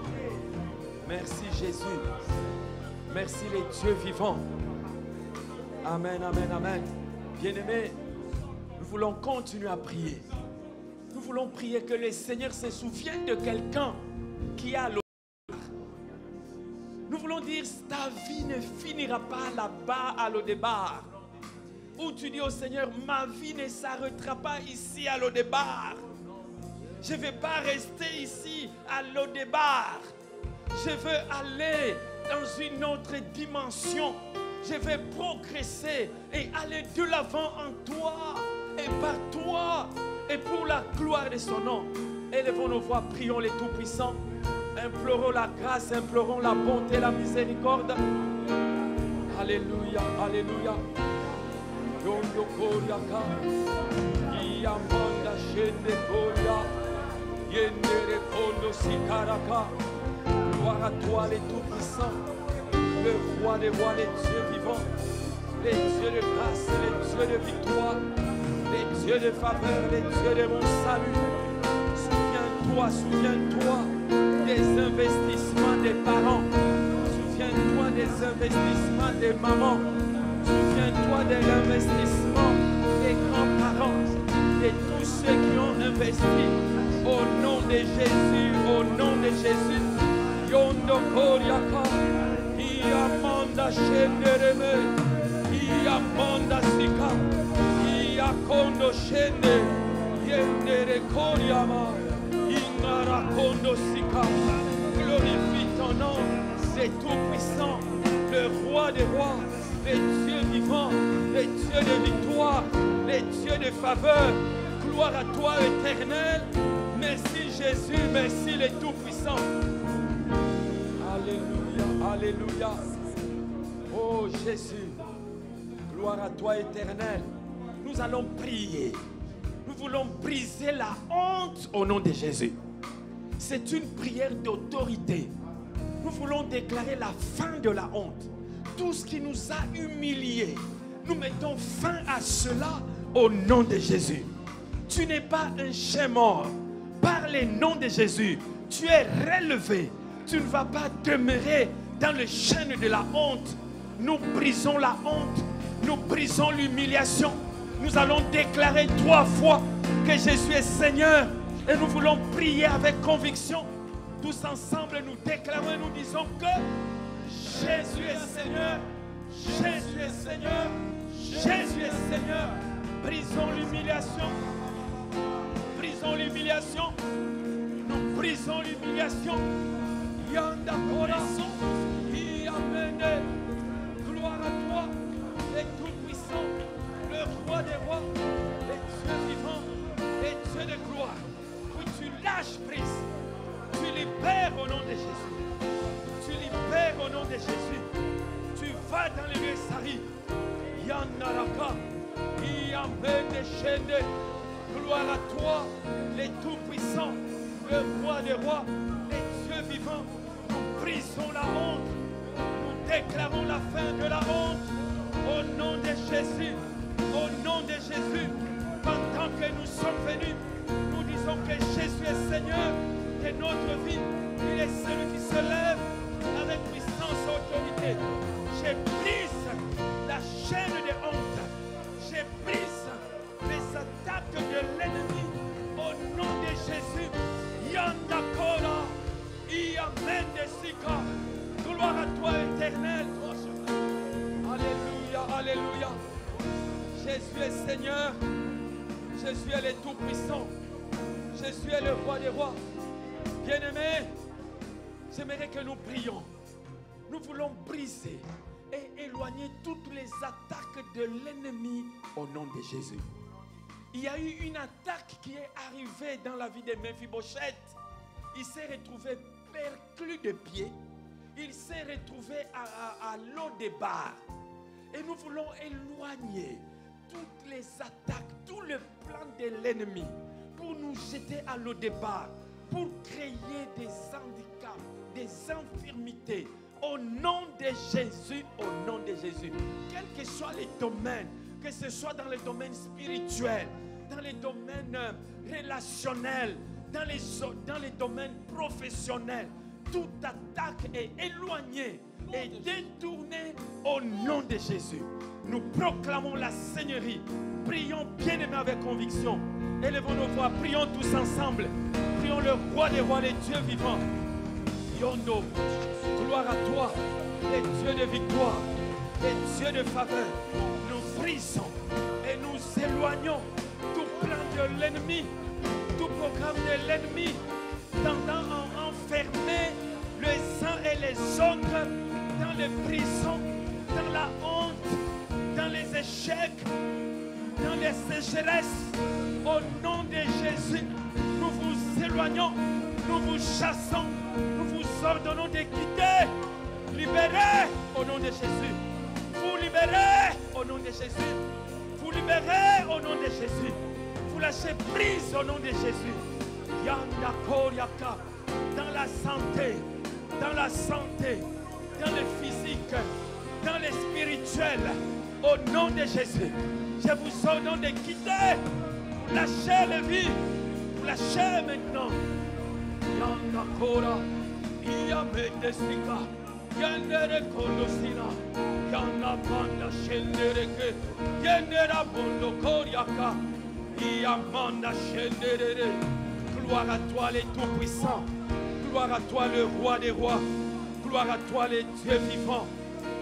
Merci, Jésus. Merci, les dieux vivants. Amen, amen, amen. Bien-aimés, nous voulons continuer à prier. Nous voulons prier que le Seigneur se souvienne de quelqu'un qui a l'autre. Nous voulons dire, ta vie ne finira pas là-bas à l'Odébar. Où tu dis au Seigneur, ma vie ne s'arrêtera pas ici à l'Odébar. Je ne vais pas rester ici à l'Odébar. Je veux aller dans une autre dimension. Je vais progresser et aller de l'avant en toi et par toi et pour la gloire de son nom. Élevons nos voix, prions les Tout-Puissants. Implorons la grâce, implorons la bonté, la miséricorde. Alléluia, alléluia. Yondo Koriaka, Yamanda Shende Koria, Yendere Kondo Sikaraka. Gloire à toi, les Tout-Puissants, le Roi des rois, les dieux vivants, les dieux de grâce, les dieux de victoire, les dieux de faveur, les dieux de mon salut. Souviens-toi, souviens-toi des investissements des parents. Souviens-toi des investissements des mamans. Souviens-toi de l'investissement des grands-parents, de tous ceux qui ont investi. Au nom de Jésus, au nom de Jésus. Yondo Koriaka, Iamanda Shendereme, Iamanda Sika, Iakondo Shende, Yendere Koriama, Ingara Kondo Sika. Glorifie ton nom, c'est tout-puissant, le roi des rois, les dieux vivants, les dieux de victoire, les dieux de faveur. Gloire à toi, éternel. Merci Jésus, merci les tout-puissants. Alléluia, alléluia. Oh Jésus, gloire à toi éternel. Nous allons prier. Nous voulons briser la honte au nom de Jésus. C'est une prière d'autorité. Nous voulons déclarer la fin de la honte. Tout ce qui nous a humiliés, nous mettons fin à cela au nom de Jésus. Tu n'es pas un chien mort. Par le nom de Jésus, tu es relevé. Tu ne vas pas demeurer dans le chêne de la honte. Nous brisons la honte. Nous brisons l'humiliation. Nous allons déclarer 3 fois que Jésus est Seigneur. Et nous voulons prier avec conviction. Tous ensemble, nous déclarons et nous disons que Jésus est Seigneur. Jésus est Seigneur. Jésus est Seigneur. Brisons l'humiliation. Brisons l'humiliation. Nous brisons l'humiliation. Yanda Corazon, Yamene, gloire à toi, les tout-puissants, le roi des rois, les dieux vivants, les dieux de gloire. Oui, tu lâches prise, tu libères au nom de Jésus, tu libères au nom de Jésus, tu vas dans les lieux saris. Yanda Raka, Yamene Shende, gloire à toi, les tout-puissants, le roi des rois, les dieux vivants. Nous brisons la honte. Nous déclarons la fin de la honte. Au nom de Jésus. Au nom de Jésus. Pendant que nous sommes venus, nous disons que Jésus est Seigneur de notre vie. Il est celui qui se lève avec puissance et autorité. Jésus est Seigneur. Jésus est le Tout-Puissant. Jésus est le Roi des Rois. Bien-aimés, j'aimerais que nous prions. Nous voulons briser et éloigner toutes les attaques de l'ennemi au nom de Jésus. Il y a eu une attaque qui est arrivée dans la vie de Mephibosheth. Il s'est retrouvé perclus de pieds. Il s'est retrouvé à l'eau des barres. Et nous voulons éloigner toutes les attaques, tout le plan de l'ennemi pour nous jeter à l'eau des barres, pour créer des handicaps, des infirmités. Au nom de Jésus, au nom de Jésus. Quels que soient les domaines, que ce soit dans les domaines spirituels, dans les domaines relationnels, dans les domaines professionnels, toute attaque est éloignée et détournée au nom de Jésus. Nous proclamons la Seigneurie. Prions bien-aimés avec conviction. Élevons nos voix, prions tous ensemble. Prions le Roi des Rois, les dieux vivants. Yondo, gloire à toi, les dieux de victoire, les dieux de faveur. Nous brisons et nous éloignons tout plan de l'ennemi, tout programme de l'ennemi tendant à enfermer les uns et les autres dans les prisons, dans la honte, dans les échecs, dans les sécheresses. Au nom de Jésus, nous vous éloignons, nous vous chassons, nous vous ordonnons de quitter. Libérez au nom de Jésus. Vous libérez au nom de Jésus. Vous libérez au nom de Jésus. Vous lâchez prise au nom de Jésus. Yanda Koryaka. Dans la santé, dans le physique, dans le spirituel, au nom de Jésus, je vous ordonne de quitter. Vous lâchez la vie, vous lâchez maintenant. Yanda Kora, Yamedesika, Yandere Kolosina, Yana Manda Shendereke, Yandera Bondo Koryaka, Yamanda Shendere. Gloire à toi les tout-puissants. Gloire à toi le Roi des Rois. Gloire à toi les dieux vivants.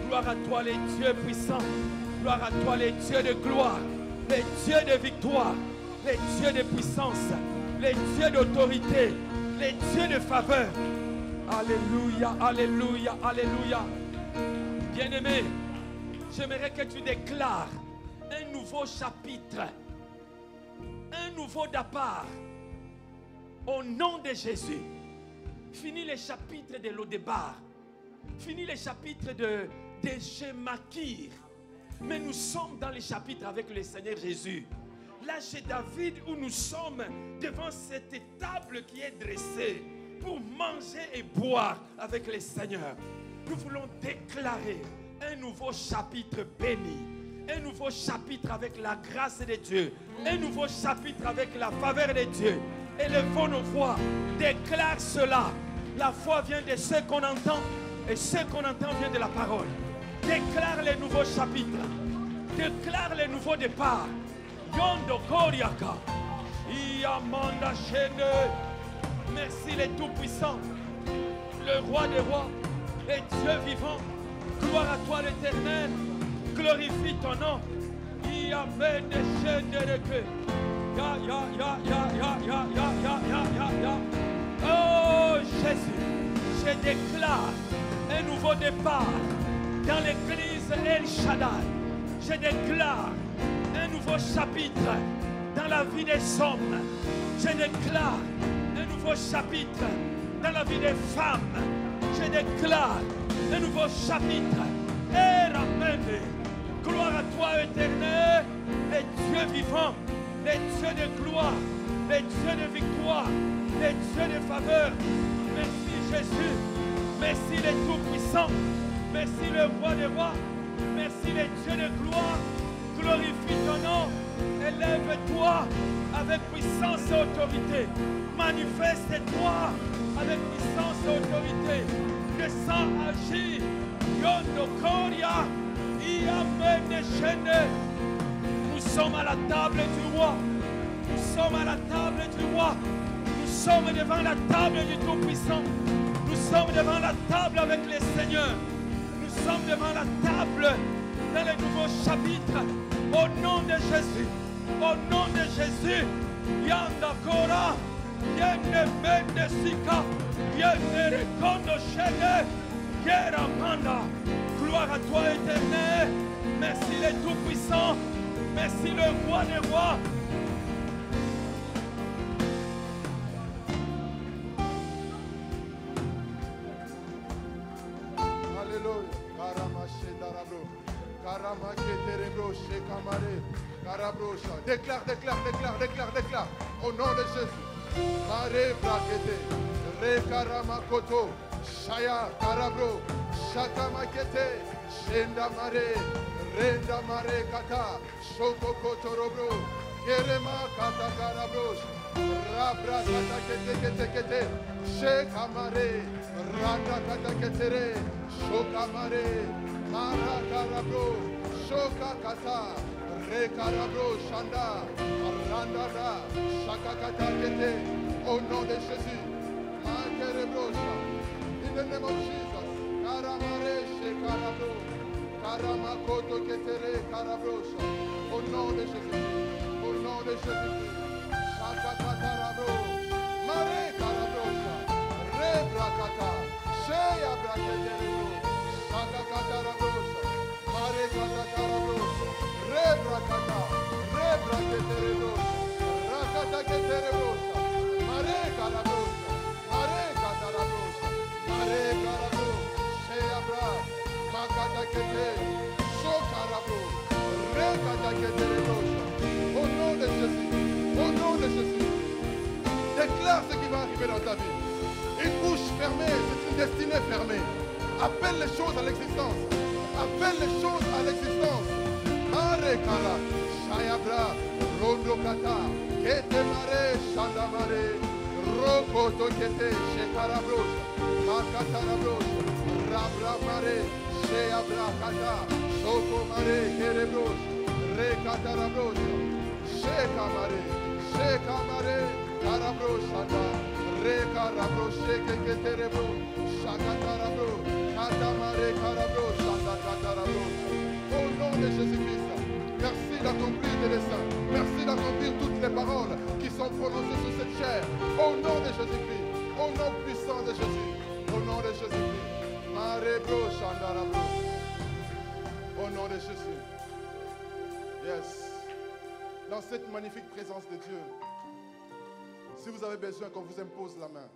Gloire à toi les dieux puissants. Gloire à toi les dieux de gloire. Les dieux de victoire. Les dieux de puissance. Les dieux d'autorité. Les dieux de faveur. Alléluia, alléluia, alléluia. Bien-aimé, j'aimerais que tu déclares un nouveau chapitre. Un nouveau départ. Au nom de Jésus. Fini les chapitres de l'Odébar. Fini les chapitres de Shemakir. Mais nous sommes dans les chapitres avec le Seigneur Jésus. Là chez David où nous sommes devant cette table qui est dressée pour manger et boire avec le Seigneur. Nous voulons déclarer un nouveau chapitre béni. Un nouveau chapitre avec la grâce de Dieu. Un nouveau chapitre avec la faveur de Dieu. Élevons nos voix, déclare cela. La foi vient de ce qu'on entend et ce qu'on entend vient de la parole. Déclare les nouveaux chapitres. Déclare les nouveaux départs. Yondo Koryaka. Iamanda Shene. Merci les tout-puissants, le Roi des Rois, les dieux vivants. Gloire à toi l'Éternel. Glorifie ton nom. Iamende Shene. Ya, ya, ya, ya, ya, ya, ya, ya, ya, ya. Oh Jésus, je déclare un nouveau départ dans l'église El Shaddai. Je déclare un nouveau chapitre dans la vie des hommes. Je déclare un nouveau chapitre dans la vie des femmes. Je déclare un nouveau chapitre. Et ramène. Gloire à toi éternel, les dieux vivants. Les dieux de gloire, les dieux de victoire, les dieux de faveur. Merci Jésus, merci les tout-puissants, merci le Roi des Rois, merci les dieux de gloire. Glorifie ton nom, élève-toi avec puissance et autorité. Manifeste-toi avec puissance et autorité. Descends, agis. Yondo Koria, Iamene Shene. Nous sommes à la table du roi. Nous sommes à la table du roi. Nous sommes devant la table du Tout-Puissant. Nous sommes devant la table avec les seigneurs. Nous sommes devant la table dans les nouveaux chapitres. Au nom de Jésus. Au nom de Jésus. Yanda Kora. Yende Mende Sika. Yende Rekondo Shede. Yera Manda. Gloire à toi, Éternel. Merci le Tout-Puissant. Merci le Roi des Rois. Alléluia. Karamache Darabro. Karamake Terebro Shekamare. Karabrocha. Déclare, déclare, déclare, déclare, déclare. Au nom de Jésus. Mare Brakete. Re Karamakoto. Shaya Karabro. Shakamakete. Shenda Mare. Renda Mare Kata. Shoko Kotorobro. Kerema Kata Karabroch. Rabra Kata Kete Kete Kete. Shekamare. Randa Kata Ketere. Shokamare. Mara Karabro. Shoka Kata. Re Karabro Shanda. Randa Da. Shaka Kata Kete. Au nom de Jésus. Makerebrocha. In the name of Jesus. Karamare Shekarabro. Karamakoto Ketere Karabrocha. Au nom de Jésus. Au nom de Jésus. Shaka Katarabro. Mare Karabrocha. Re Brakata. Sheya Braketerebro. Shaka Katarabrocha. Mare Katakarabrocha. Re Brakata. Re Braketerebrocha. Rakata Keterebrocha. Mare Karabrocha. Mare Katarabrocha. Mare Karabro. Sheya Bra. Makata Kete. Shokarabro. Re Kata Keterebrocha. Au nom de Jésus. Au nom de Jésus. Déclare ce qui va arriver dans ta vie. Une bouche fermée, c'est une destinée fermée. Appelle les choses à l'existence. Appelle les choses à l'existence. Mare Kara, Shayabra, Rondo Kata, Kete Mare, Shandamare, Rokoto Kete, Shekarabros, Makatarabros, Rabra Mare, Shayabra Kata, Soko Mare, Kerebros, Rekatarabros, Shekamare, Shekamare, Karabros, Shanda. Rekarabro, Sheketerebro, Shakatarabro, Katamare Karabro, Shakatarabro. Au nom de Jésus-Christ, merci d'accomplir tes desseins. Merci d'accomplir toutes les paroles qui sont prononcées sur cette chair. Au nom de Jésus-Christ, au nom puissant de Jésus, au nom de Jésus-Christ. Marebro, Shandarabro. Au nom de Jésus. Yes. Dans cette magnifique présence de Dieu, si vous avez besoin qu'on vous impose la main,